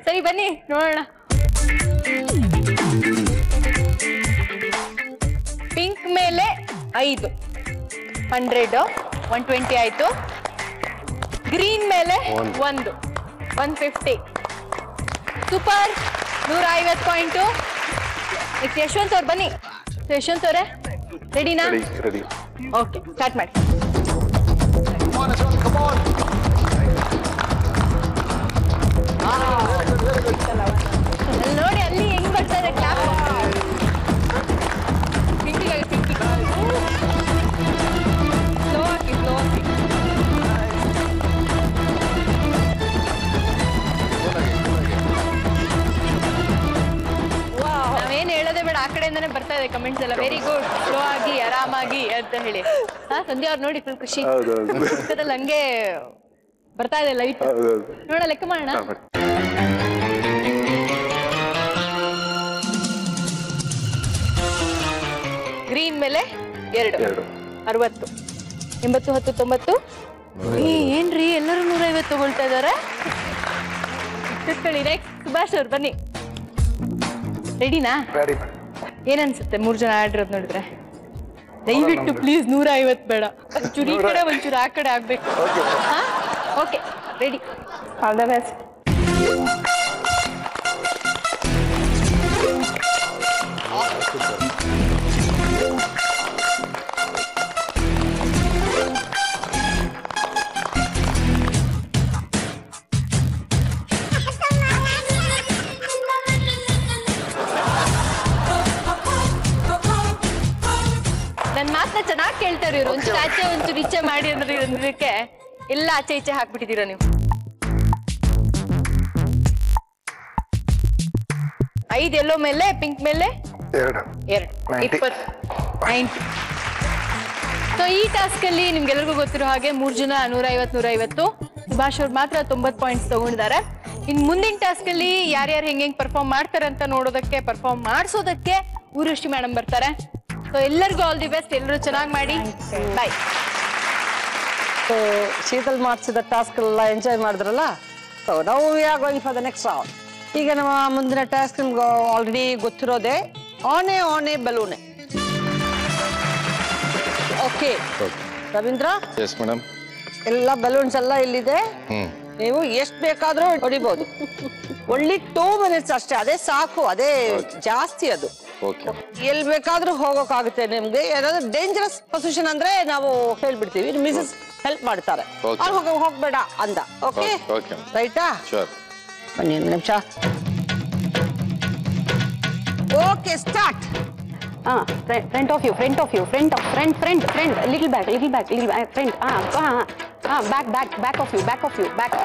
ಸರಿ ಬನ್ನಿ ನೋಡೋಣ. ಪಿಂಕ್ ಮೇಲೆ 5, 100, 120 ಆಯ್ತು. ಗ್ರೀನ್ ಮೇಲೆ 1, 150. Super, 150 point. ಯಶವಂತ್ ಅವ್ರು ಬನ್ನಿ. ಯಶವಂತ್ ಅವರೇ ರೆಡಿನಾ? ಓಕೆ, ಸ್ಟಾರ್ಟ್ ಮಾಡಿ. ನೋಡಿ ಅಲ್ಲಿ ಹೆಂಗ್ ಬರ್ತಾ ಇದೆ ಕ್ಲಾಪ್. ಸ್ಲೋ ಆಗಿ ಸ್ಲೋ ಆಗಿ. ನಾವೇನ್ ಹೇಳೋದೇ ಬೇಡ, ಆ ಕಡೆಯಿಂದಾನೆ ಬರ್ತಾ ಇದೆ ಕಮೆಂಟ್ಸ್ ಎಲ್ಲ. ವೆರಿ ಗುಡ್, ಸ್ಲೋ ಆಗಿ ಆರಾಮಾಗಿ ಅಂತ ಹೇಳಿ. ಹಾ ಸಂಧ್ಯಾ ಅವ್ರು ನೋಡಿ ಫುಲ್ ಖುಷಿ. ಪಕ್ಕದಲ್ಲಿ ಹಂಗೆ ಬರ್ತಾ ಇದೆ ಲೈಟ್. ನೋಡ ಲೆಕ್ಕ ಮಾಡೋಣ. ಗ್ರೀನ್ ಮೇಲೆ 2 60 80 10 90. ಏನ್ರಿ ಎಲ್ಲರೂ 150 ತಗೊಳ್ತಾ ಇದಾರೆ. ನೆಕ್ಸ್ಟ್ ಸುಭಾಷ್ ಅವ್ರು ಬನ್ನಿ. ರೆಡಿನಾ? ಏನನ್ಸುತ್ತೆ 3 ಜನ ಆಡಿರೋದು ನೋಡಿದ್ರೆ? ದಯವಿಟ್ಟು ಪ್ಲೀಸ್ 150 ಬೇಡ, ಒಂಚೂರು ಈ ಕಡೆ ಒಂಚೂರು ಆ ಕಡೆ ಆಗ್ಬೇಕು. Okay ready, all the best. ನನ್ನ ಮಾತನ್ನ ಚೆನ್ನಾಗಿ ಕೇಳ್ತಾರೆ ಇವ್ರು. ಒಂಚೂರು ಆಚೆ ಒಂಚೂರು ಈಚೆ ಮಾಡಿ ಅಂದ್ರೆ ಇದಕ್ಕೆ ಎಲ್ಲ ಆಚೆ ಈಚೆ ಹಾಕ್ಬಿಟ್ಟಿದ್ದೀರಾ ನೀವು. 5 ಎಲ್ಲೋ ಮೇಲೆ ಪಿಂಕ್ ಮೇಲೆ 2 20 90. ಸೊ ಈ ಟಾಸ್ಕ್ ಅಲ್ಲಿ ನಿಮ್ಗೆಲ್ಲರಿಗೂ ಗೊತ್ತಿರೋ ಹಾಗೆ 3 ಜನ 150 ಸುಭಾಷ್ ಅವ್ರು ಮಾತ್ರ 90 ಪಾಯಿಂಟ್ಸ್ ತಗೊಂಡಿದ್ದಾರೆ. ಇನ್ ಮುಂದಿನ ಟಾಸ್ಕ್ ಅಲ್ಲಿ ಯಾರ್ಯಾರು ಹೆಂಗ್ ಪರ್ಫಾರ್ಮ್ ಮಾಡ್ತಾರೆ ಅಂತ ನೋಡೋದಕ್ಕೆ, ಪರ್ಫಾರ್ಮ್ ಮಾಡಿಸೋದಕ್ಕೆ ಊರ್ವಶಿ ಮೇಡಮ್ ಬರ್ತಾರೆ. ಸೊ ಎಲ್ಲರಿಗೂ ಆಲ್ ದಿ ಬೆಸ್ಟ್, ಎಲ್ಲರೂ ಚೆನ್ನಾಗಿ ಮಾಡಿ. ಬಾಯ್. ಸೊ ಶೀತಲ್ ಮಾಡಿಸಿದ ಟಾಸ್ಕ್ ಎಲ್ಲ ಎಂಜಾಯ್ ಮಾಡಿದ್ರಲ್ಲ. ಸೊ ನಾವು we are going for the next round. ಈಗ ನಮ್ಮ ಮುಂದಿನ ಟಾಸ್ಕ್ ನಿಮ್ಗೆ ಆಲ್ರೆಡಿ ಗೊತ್ತಿರೋದೆ, ಆನೆ ಬಲೂನೆ. Okay Ravindra, yes madam. ಎಲ್ಲ ಬಲೂನ್ಸ್ ಎಲ್ಲ ಇಲ್ಲಿದೆ. ನೀವು ಎಷ್ಟು ಬೇಕಾದ್ರೂ ಹೊಡಿಬಹುದು. ಒಳ್ಳೆ 2 minutes ಅಷ್ಟೇ, ಅದೇ ಸಾಕು, ಅದೇ ಜಾಸ್ತಿ. ಅದು ಎಲ್ಲಿ ಬೇಕಾದ್ರೂ ಹೋಗೋಕ್ಕಾಗುತ್ತೆ ನಿಮ್ಗೆ. ಏನಾದ್ರು ಡೇಂಜರಸ್ ಪೊಸಿಷನ್ ಅಂದ್ರೆ ನಾವು ಹೇಳ್ಬಿಡ್ತೀವಿ, ಮಿಸಸ್ ಹೆಲ್ಪ್ ಮಾಡ್ತಾರೆ. ಹೋಗ್ಬೇಡ ಅಂದ. ಓಕೆ ರೈಟಾ? ಬನ್ನಿ 1 ನಿಮಿಷ. Okay start. Front of you, front little back, front. Back of you, back.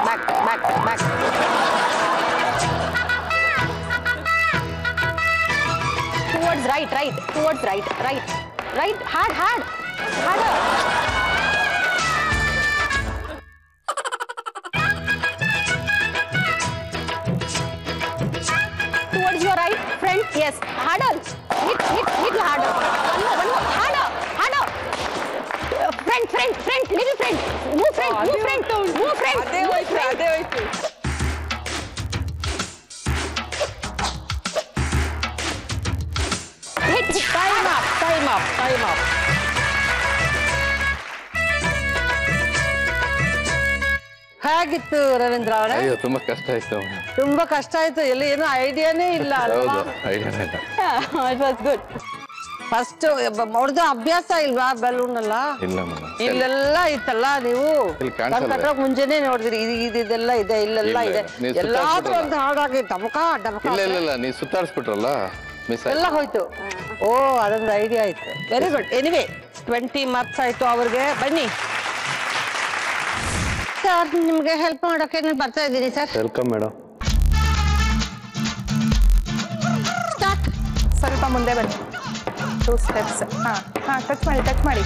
Towards right, hard, harder. Towards your right, front, yes, harder. Hit harder. One more, harder. Front, little front. Move front. ಅದೇ ಹೋಯ್ತು. Time up. ಹೇಗಿತ್ತು ರವೀಂದ್ರ ಅವರೇ? ಅಯ್ಯೋ ತುಂಬಾ ಕಷ್ಟ ಆಯ್ತು. ತುಂಬಾ ಕಷ್ಟ ಆಯ್ತು. ಎಲ್ಲಿ ಏನೋ ಐಡಿಯಾನೇ ಇಲ್ಲ. It was good. ಫಸ್ಟ್ ಅವ್ರದ್ದು ಅಭ್ಯಾಸ ಇಲ್ವಾ ಬಲೂನ್ ಎಲ್ಲ? ಇಲ್ಲೆಲ್ಲ ಇತ್ತಲ್ಲ, ನೀವು ಮುಂಚೆನೆ ನೋಡಿದ್ರಿ. ಇದೆಲ್ಲ ಇದೆ, ಇಲ್ಲೆಲ್ಲ ಇದೆ, ಎಲ್ಲಾದ್ರೂ ಒಂದು ಹಾಡಾಗಿ ಡಬಕ. ಇಲ್ಲ ನೀವು ಸುತ್ತಾಡಿಸ್ಬಿಟ್ರಲ್ಲ, ಎಲ್ಲ ಹೋಯ್ತು. ಓ ಅದೊಂದು ಐಡಿಯಾ ಆಯ್ತು. Very good. ಎನಿವೇ 20 ಮಾರ್ಕ್ಸ್ ಆಯ್ತು ಅವ್ರಿಗೆ. ಬನ್ನಿ ಸರ್, ನಿಮ್ಗೆ ಹೆಲ್ಪ್ ಮಾಡೋಕೆ ನಾನು ಬರ್ತಾ ಇದ್ದೀನಿ ಸರ್. Welcome madam. ಸ್ವಲ್ಪ ಮುಂದೆ ಬನ್ನಿ. 2 steps. ಟಚ್ ಮಾಡಿ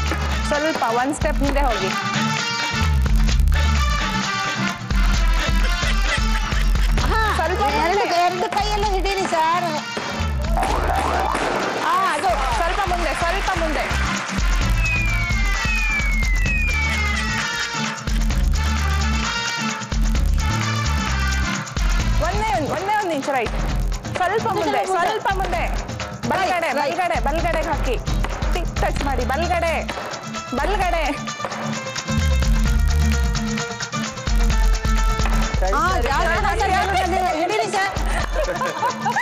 ಸ್ವಲ್ಪ 1 step ಹಿಂದೆ ಹೋಗಿ. ಸ್ವಲ್ಪ 2 ಕೈಯೆಲ್ಲ ಹಿಡೀರಿ ಸರ್. ಅದು ಸ್ವಲ್ಪ ಮುಂದೆ. ಒಂದೇ ಒಂದು ಇಂಚ್ ರೈಟ್. ಸ್ವಲ್ಪ ಮುಂದೆ. ಬಲ್ಗಡೆ ಹಾಕಿ. ಟಚ್ ಮಾಡಿ. ಬಲ್ಗಡೆ. ಹಿಡೀರಿ ಸರ್.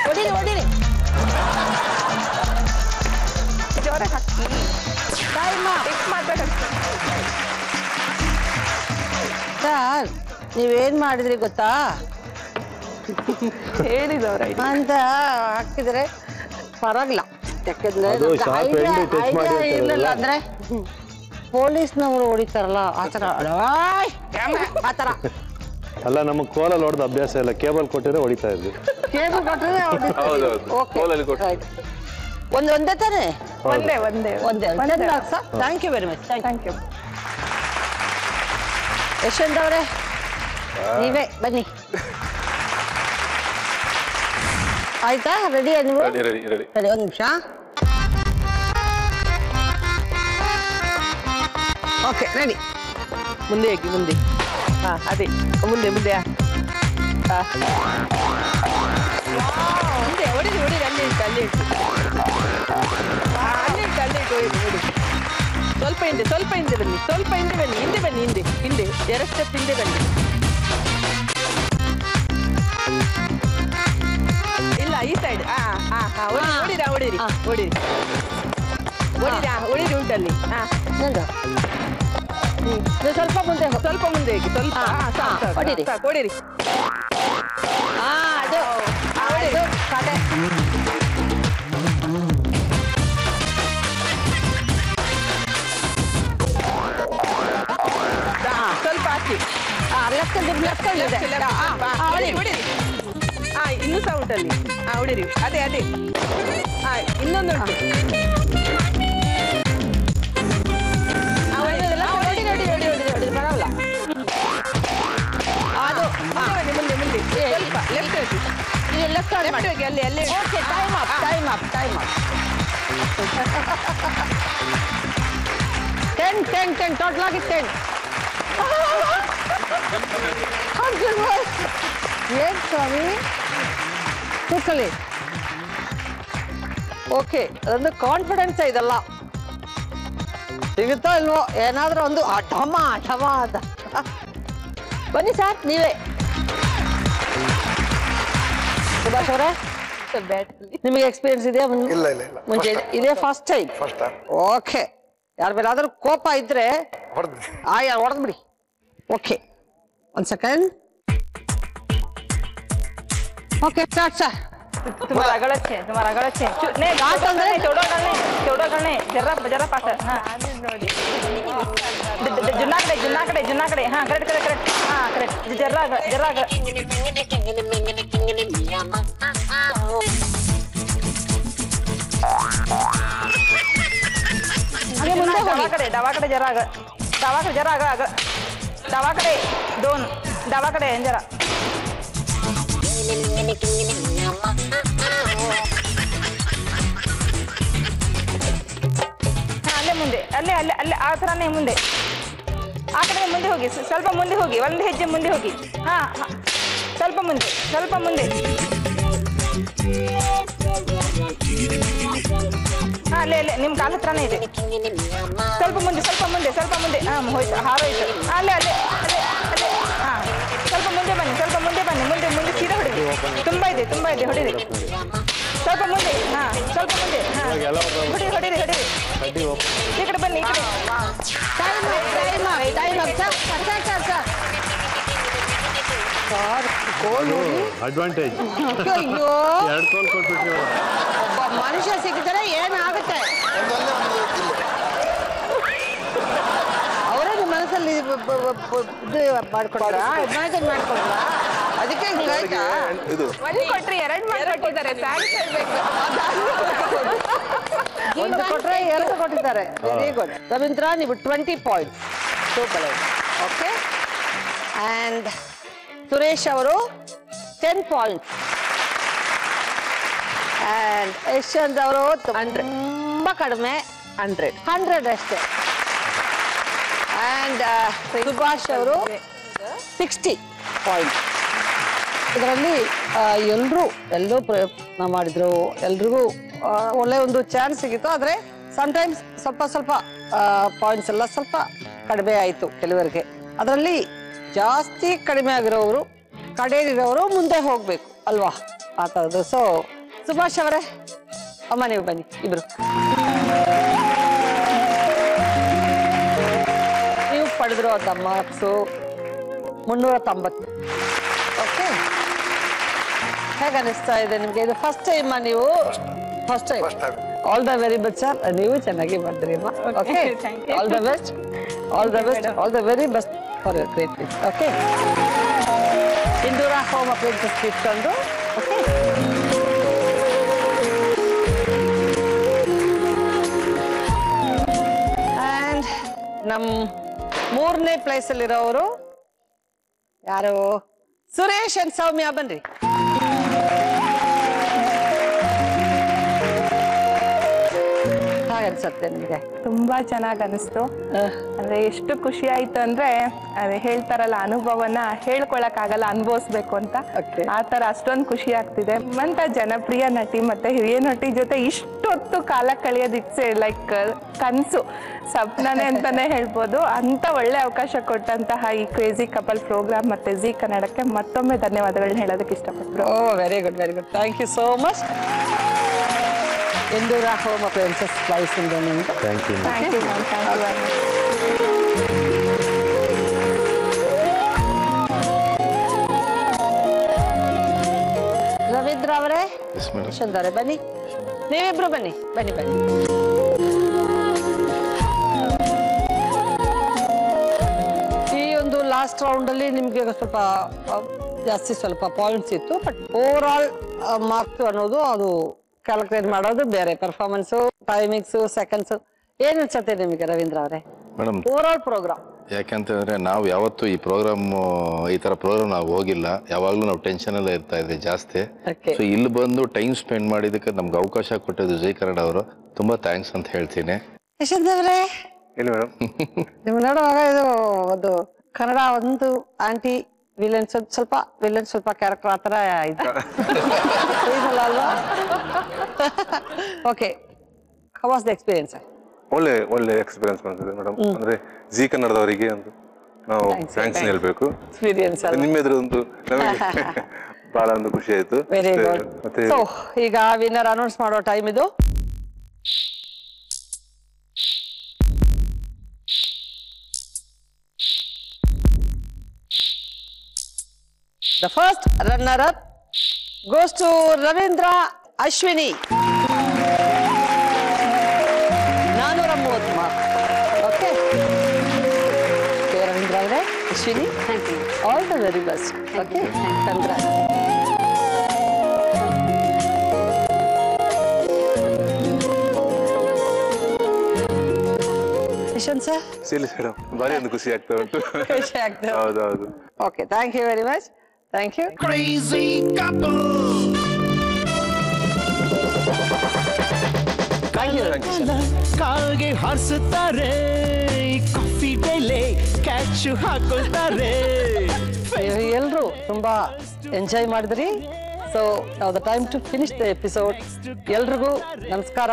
ಹೊಡೀರಿ. ಜೋರ ಹಾಕಿ. ಸರ್ ನೀವೇನ್ ಮಾಡಿದ್ರಿ ಗೊತ್ತಾ? ಹೇಳಿದವ್ರ ಅಂತ ಹಾಕಿದ್ರೆ ಪರವಾಗಿಲ್ಲ. ಯಾಕಂದ್ರೆ ಅದು sharp end touch ಮಾಡಿ ಅಂತ ಇರಲಿಲ್ಲ ಅಂದ್ರೆ ಪೊಲೀಸ್ನವರು ಹೊಡಿತಾರಲ್ಲ ಆತರ ಆತರ. ಅಲ್ಲ ನಮಗೆ ಕೋಲಲ್ಲಿ ಹೊಡೆದ ಅಭ್ಯಾಸ ಇಲ್ಲ, ಕೇಬಲ್ ಕೊಟ್ಟಿದ್ರೆ ಹೊಡಿತಾ ಇದ್ವಿ. ಕೇಬಲ್ ಕೊಟ್ಟಿದ್ರೆ ಒಂದೇ ತಾನೆ? ಒಂದೇ. Thank you very much. Thank you Yashwant ಅವರೇ, ನೀವೇ ಬನ್ನಿ. ಆಯ್ತಾ? ರೆಡಿ ನೀವು? ರೆಡಿ. ಒಂದು ನಿಮಿಷ. Okay ready. ಮುಂದೆ ಹೋಗಿ ಮುಂದೆ. ಹಾ ಅದೇ ಮುಂದೆ ಮುಂದೆ. ಮುಂದೆ ಹೊಡಿರಿ ಹೊಡಿರಿ. ಅಲ್ಲಿ ಇಟ್ಟು ಅಲ್ಲಿ ಇಟ್ಟು ಅಲ್ಲಿ ಇಟ್ಟು ಅಲ್ಲಿ ಇಟ್ಟು ಹೊಡಿ. ಸ್ವಲ್ಪ ಹಿಂದೆ ಸ್ವಲ್ಪ ಹಿಂದೆ ಬನ್ನಿ. ಸ್ವಲ್ಪ ಹಿಂದೆ ಬನ್ನಿ. ಹಿಂದೆ ಬನ್ನಿ. ಹಿಂದೆ ಹಿಂದೆ 2 ಸ್ಟೆಪ್ ಹಿಂದೆ ಬನ್ನಿ. ಇಲ್ಲ ಈ ಸೈಡ್. ಹೊಡಿರಿ ಹೊಡಿರಿ ಹೊಡಿರಿ ಹೊಡಿರಿ ಹೊಡಿರಿ ಉಂಟಲ್ಲಿ. ಸ್ವಲ್ಪ ಮುಂದೆ ಸ್ವಲ್ಪ ಮುಂದೆ ಹೋಗಿ. ಸ್ವಲ್ಪ ಹೊಡಿರಿ ಹೊಡಿರಿ. ಅದು ಹೊಡಿರಿ ಕಡೆ. ಸ್ವಲ್ಪ ಹಾಕಿ. ಲೆಫ್ಟ್ ಹೊಡಿರಿ. ಇನ್ನೂ ಸಹ ಉಂಟಲ್ಲಿ. ಹೊಡಿರಿ. ಅದೇ ಅದೇ. ಇನ್ನೊಂದು ಉಂಟು. ಬರಲ್ಲ ಅದು. ಮುಂದೆ ಮುಂದೆ ಸ್ವಲ್ಪ ಲೆಫ್ಟ್ ಹೋಗಿ. ಲೆಫ್ಟ್ ಹೋಗಿ ಅಲ್ಲಿ ಅಲ್ಲಿ. Okay time up time up time up. 10 total ಆಗಿ 10. ಏನ್ ಸ್ವಾಮಿ ಕೂತ್ಕೊಳ್ಳಿ. ಓಕೆ ಅದೊಂದು ಕಾನ್ಫಿಡೆನ್ಸ್ ಇದೆಲ್ಲ. ಸಿಗುತ್ತೋ ಇಲ್ವೋ ಏನಾದ್ರೂ ಒಂದು ಠಮ ಠಮ ಅಂತ. ಬನ್ನಿ ಸರ್ ನೀವೇ. ಸುಭಾಷ್ ಅವರೇ ನಿಮಗೆ ಎಕ್ಸ್ಪೀರಿಯನ್ಸ್ ಇದೆಯಾ? ಇಲ್ಲ ಇಲ್ಲ ಇಲ್ಲ. ಮುಂಚೆ ಇದೇ ಫಸ್ಟ್ ಟೈಮ್? ಓಕೆ. ಯಾರ ಮೇಲಾದ್ರೂ ಕೋಪ ಇದ್ರೆ ಹೊಡೆದ್ಬಿಡಿ. ಓಕೆ ಒಂದು ಸೆಕೆಂಡ್. Okay start sir. तुम्हारा गलत है नहीं घाट अंदर चौड़ा करने जरा पास. हां जुन्ना कड़े हां करेक्ट हां करेक्ट जरा आगे मुंडे दवा कड़े दोन दवा कड़े जरा. ಅಲ್ಲೇ ಮುಂದೆ ಅಲ್ಲೇ ಅಲ್ಲೇ ಅಲ್ಲೇ ಆ ಥರನೇ ಮುಂದೆ. ಆ ಕಡೆ ಮುಂದೆ ಹೋಗಿ. ಸ್ವಲ್ಪ ಮುಂದೆ ಹೋಗಿ. ಒಂದು ಹೆಜ್ಜೆ ಮುಂದೆ ಹೋಗಿ. ಸ್ವಲ್ಪ ಮುಂದೆ ಅಲ್ಲೇ ಅಲ್ಲೇ ನಿಮ್ಮ ಕಾಲ ಹತ್ರನೇ ಇದೆ. ಸ್ವಲ್ಪ ಮುಂದೆ ಹೋಯ್ತು ಹಾರೋಯ್ತು. ಅಲ್ಲೇ ಅಲ್ಲೇ ಅಲ್ಲೇ ಅಲ್ಲೇ. ಸ್ವಲ್ಪ ಮುಂದೆ ಬನ್ನಿ ಮುಂದೆ ಸೀದಾ ಹೊಡಿರಿ. ತುಂಬ ಇದೆ ಹೊಡಿರಿ. ಸ್ವಲ್ಪ ಮುಂದೆ ಹೊಡಿರಿ ಈ ಕಡೆ ಬನ್ನಿ. ಅಡ್ವಾಂಟೇಜ್. ಅಯ್ಯೋ 2 ಗೋಲ್ ಕೊಟ್ಬಿಟ್ರಿ. ಒಬ್ಬ ಮನುಷ್ಯ ಸಿಕ್ಕಿದ್ರೆ ಏನಾಗುತ್ತೆ? ಅವರೇ ನಿಮ್ಮ ಮನಸ್ಸಲ್ಲಿ ಇದು ಮಾಡ್ಕೊಡ್ರ ಇಮ್ಯಾಜಿನ್ ಮಾಡ್ಕೊಡ್ರ? ಅದಕ್ಕೆ ಒಂದು ಕೊಟ್ರೆ 2 ಕೊಟ್ಟಿದ್ದಾರೆ. ಥ್ಯಾಂಕ್ಸ್ ಹೇಳ್ಬೇಕು. ಒಂದು ಕೊಟ್ರೆ 2 ಕೊಟ್ಟಿದ್ದಾರೆ. Very good Ravindra. ನೀವು 20 points. Super. Okay. And Suresh ಅವರು 10 ಪಾಯಿಂಟ್ಸ್. ಆ್ಯಂಡ್ ಯಶವಂತ್ ಅವರು ತುಂಬ ಕಡಿಮೆ 100 ಅಷ್ಟೇ. ಆ್ಯಂಡ್ ಸುಭಾಷ್ ಅವರು 60 ಪಾಯಿಂಟ್ಸ್. ಇದರಲ್ಲಿ ಎಲ್ಲರೂ ಪ್ರಯತ್ನ ಮಾಡಿದ್ರು. ಎಲ್ರಿಗೂ ಒಳ್ಳೆ ಒಂದು ಚಾನ್ಸ್ ಸಿಗಿತ್ತು. ಆದರೆ ಸಮ್ಟೈಮ್ಸ್ ಸ್ವಲ್ಪ ಪಾಯಿಂಟ್ಸ್ ಎಲ್ಲ ಸ್ವಲ್ಪ ಕಡಿಮೆ ಆಯಿತು ಕೆಲವರಿಗೆ. ಅದರಲ್ಲಿ ಜಾಸ್ತಿ ಕಡಿಮೆ ಆಗಿರೋರು ಕಡೆಯಲ್ಲಿರೋರು ಮುಂದೆ ಹೋಗ್ಬೇಕು ಅಲ್ವಾ? ಆ ಥರದ್ದು. ಸೊ ಸುಭಾಷ್ ಅವರೇ ಅಮ್ಮ ನೀವು ಬನ್ನಿ ಇಬ್ರು. ನೀವು ಪಡೆದಿರೋ ಮಾರ್ಕ್ಸು 390. ಓಕೆ. ಹೇಗೆ ಅನಿಸ್ತಾ ಇದೆ ನಿಮ್ಗೆ? ಇದು ಫಸ್ಟ್ ಟೈಮ್ ನೀವು? First time. All the very best sir. ನೀವು ಚೆನ್ನಾಗಿ ಮಾಡಿದ್ರಿ ಅಮ್ಮ. Okay, all the best, all the best, all the very best for your great gift. Okay, Indur home appliances gift ಅಂದು. ಓಕೆ, ಆ್ಯಂಡ್ ನಮ್ಮ 3ನೇ ಪ್ಲೇಸಲ್ಲಿರೋರು ಯಾರು? ಸುರೇಶ್ ಅಂಡ್ ಸೌಮ್ಯ, ಬನ್ರಿ. ಅನ್ಸುತ್ತೆ ನಿಮ್ಗೆ? ತುಂಬಾ ಚೆನ್ನಾಗಿ ಅನಿಸ್ತು. ಅಂದ್ರೆ ಎಷ್ಟು ಖುಷಿ ಆಯ್ತು ಅಂದ್ರೆ ಅದೇ ಹೇಳ್ತಾರಲ್ಲ, ಅನುಭವನ ಹೇಳ್ಕೊಳಕ್ ಆಗಲ್ಲ, ಅನುಭವಿಸ್ಬೇಕು ಅಂತ. ಆ ತರ ಅಷ್ಟೊಂದು ಖುಷಿ ಆಗ್ತಿದೆ. ಅಂತ ಜನಪ್ರಿಯ ನಟಿ ಮತ್ತೆ ಹಿರಿಯ ನಟಿ ಜೊತೆ ಇಷ್ಟೊತ್ತು ಕಾಲ ಕಳೆಯೋದು ಇಟ್ಸ್ ಲೈಕ್ ಕನ್ಸು, ಸ್ವಪ್ನನೇ ಅಂತಾನೆ ಹೇಳ್ಬೋದು. ಅಂತ ಒಳ್ಳೆ ಅವಕಾಶ ಕೊಟ್ಟಂತಹ ಈ ಕ್ರೇಜಿ ಕಪಲ್ ಪ್ರೋಗ್ರಾಮ್ ಮತ್ತೆ ಜಿ ಕನ್ನಡಕ್ಕೆ ಮತ್ತೊಮ್ಮೆ ಧನ್ಯವಾದಗಳನ್ನ ಹೇಳೋದಕ್ಕೆ ಇಷ್ಟಪಡ್ತೀನಿ. Oh, very good, very good. Thank you so much. ಇಂದೂರ ಹೋಮ್ ಅಪ್ಲೈನ್ಸಸ್ ಪ್ರೈಸ್ ಇಂದ ನಿಮ್ಗೆ. Thank you. Thank you ma'am, thank you very much. Ravindra ಅವರೇ, ಸುಂದರ ಬನ್ನಿ, ನೀವಿಬ್ರು ಬನ್ನಿ, ಬನ್ನಿ ಬನ್ನಿ. ಈ ಒಂದು ಲಾಸ್ಟ್ ರೌಂಡ್ ಅಲ್ಲಿ ನಿಮ್ಗೆ ಸ್ವಲ್ಪ ಜಾಸ್ತಿ ಸ್ವಲ್ಪ ಪಾಯಿಂಟ್ಸ್ ಇತ್ತು, ಬಟ್ ಓವರ್ ಆಲ್ ಮಾರ್ಕ್ಸ್ ಅನ್ನೋದು ಅದು ಕ್ಯಾಲ್ಕುಲೇಟ್ ಮಾಡೋದು ಬೇರೆ. ಪರ್ಫಾರ್ಮೆನ್ಸ್, ಟೈಮಿಂಗ್ಸ್, ಸೆಕೆಂಡ್ಸ್ ಏನ್ ಅನ್ಸುತ್ತೆ ನಿಮಗೆ ರವೀಂದ್ರ ಅವರೇ ಮೇಡಮ್ ಓವರ್ ಆಲ್ ಪ್ರೋಗ್ರಾಮ್? ಯಾಕಂತಂದ್ರೆ ನಾವು ಯಾವತ್ತೂ ಈ ಪ್ರೋಗ್ರಾಮ್ ಈ ತರ ಪ್ರೋಗ್ರಾಮ್ ನಾವು ಹೋಗಿಲ್ಲ. ಯಾವಾಗ್ಲೂ ನಾವು ಟೆನ್ಷನ್ ಎಲ್ಲ ಇರ್ತಾ ಇದ್ವಿ ಜಾಸ್ತಿ. ಸೊ ಇಲ್ಲಿ ಬಂದು ಟೈಮ್ ಸ್ಪೆಂಡ್ ಮಾಡಿದಕ್ಕೆ ನಮ್ಗೆ ಅವಕಾಶ ಕೊಟ್ಟಿದ್ದು ಜೈ ಕನ್ನಡ ಅವರು ತುಂಬಾ ಥ್ಯಾಂಕ್ಸ್ ಅಂತ ಹೇಳ್ತೀನಿ. ಯಶವಂತ್ ಅವರೇ, ಏನು ಮೇಡಮ್ ನಿಮ್ ನೋಡುವಾಗ ಇದು ಒಂದು ಕನ್ನಡ ಒಂದು ಆಂಟಿ ವಿಲನ್ ಸ್ವಲ್ಪ ಕ್ಯಾರೆಕ್ಟರ್ ಆತರ ಅಲ್ವಾ? Okay, how was the experience? ಒಳ್ಳೆ ಎಕ್ಸ್ಪೀರಿಯನ್ಸ್ ಬಂದಿದೆ ಮೇಡಮ್. ಅಂದ್ರೆ ಜಿ ಕನ್ನಡದವರಿಗೆ ಒಂದು ನಾವು ಥ್ಯಾಂಕ್ಸ್ ಹೇಳ್ಬೇಕು. ನಿಮ್ಮ ಎದುರು ಒಂದು ನಮಗೆ ಬಹಳ ಒಂದು ಖುಷಿ ಆಯ್ತು. Very good. ಸೊ ಈಗ ವಿನ್ನರ್ ಅನೌನ್ಸ್ ಮಾಡೋ ಟೈಮ್ ಇದು. The first runner-up goes to Ravindra Ashwini. 430 marks. Okay. Ravindra Ashwini, thank you. All the very best. Okay. Congrats. Yashwanth sir. Serious madam, ಭಾರಿ ಒಂದು ಖುಷಿ ಆಗ್ತಾ ಉಂಟು. ಖುಷಿ ಆಗ್ತದೆ. ಹೌದು. Okay, thank you very much. Thank you. Crazy couple. ಕಾಲ್ಗೆ ಹಾರಿಸುತ್ತಾರೆ, ಕಾಫಿ ಡೈಲಿ ಕ್ಯಾಚ್ ಹಾಕೊಳ್ತಾರೆ. ಎಲ್ಲರೂ ತುಂಬಾ ಎಂಜಾಯ್ ಮಾಡಿದ್ರಿ. So now the time to finish the episode. ಎಲ್ರಿಗೂ ನಮಸ್ಕಾರ.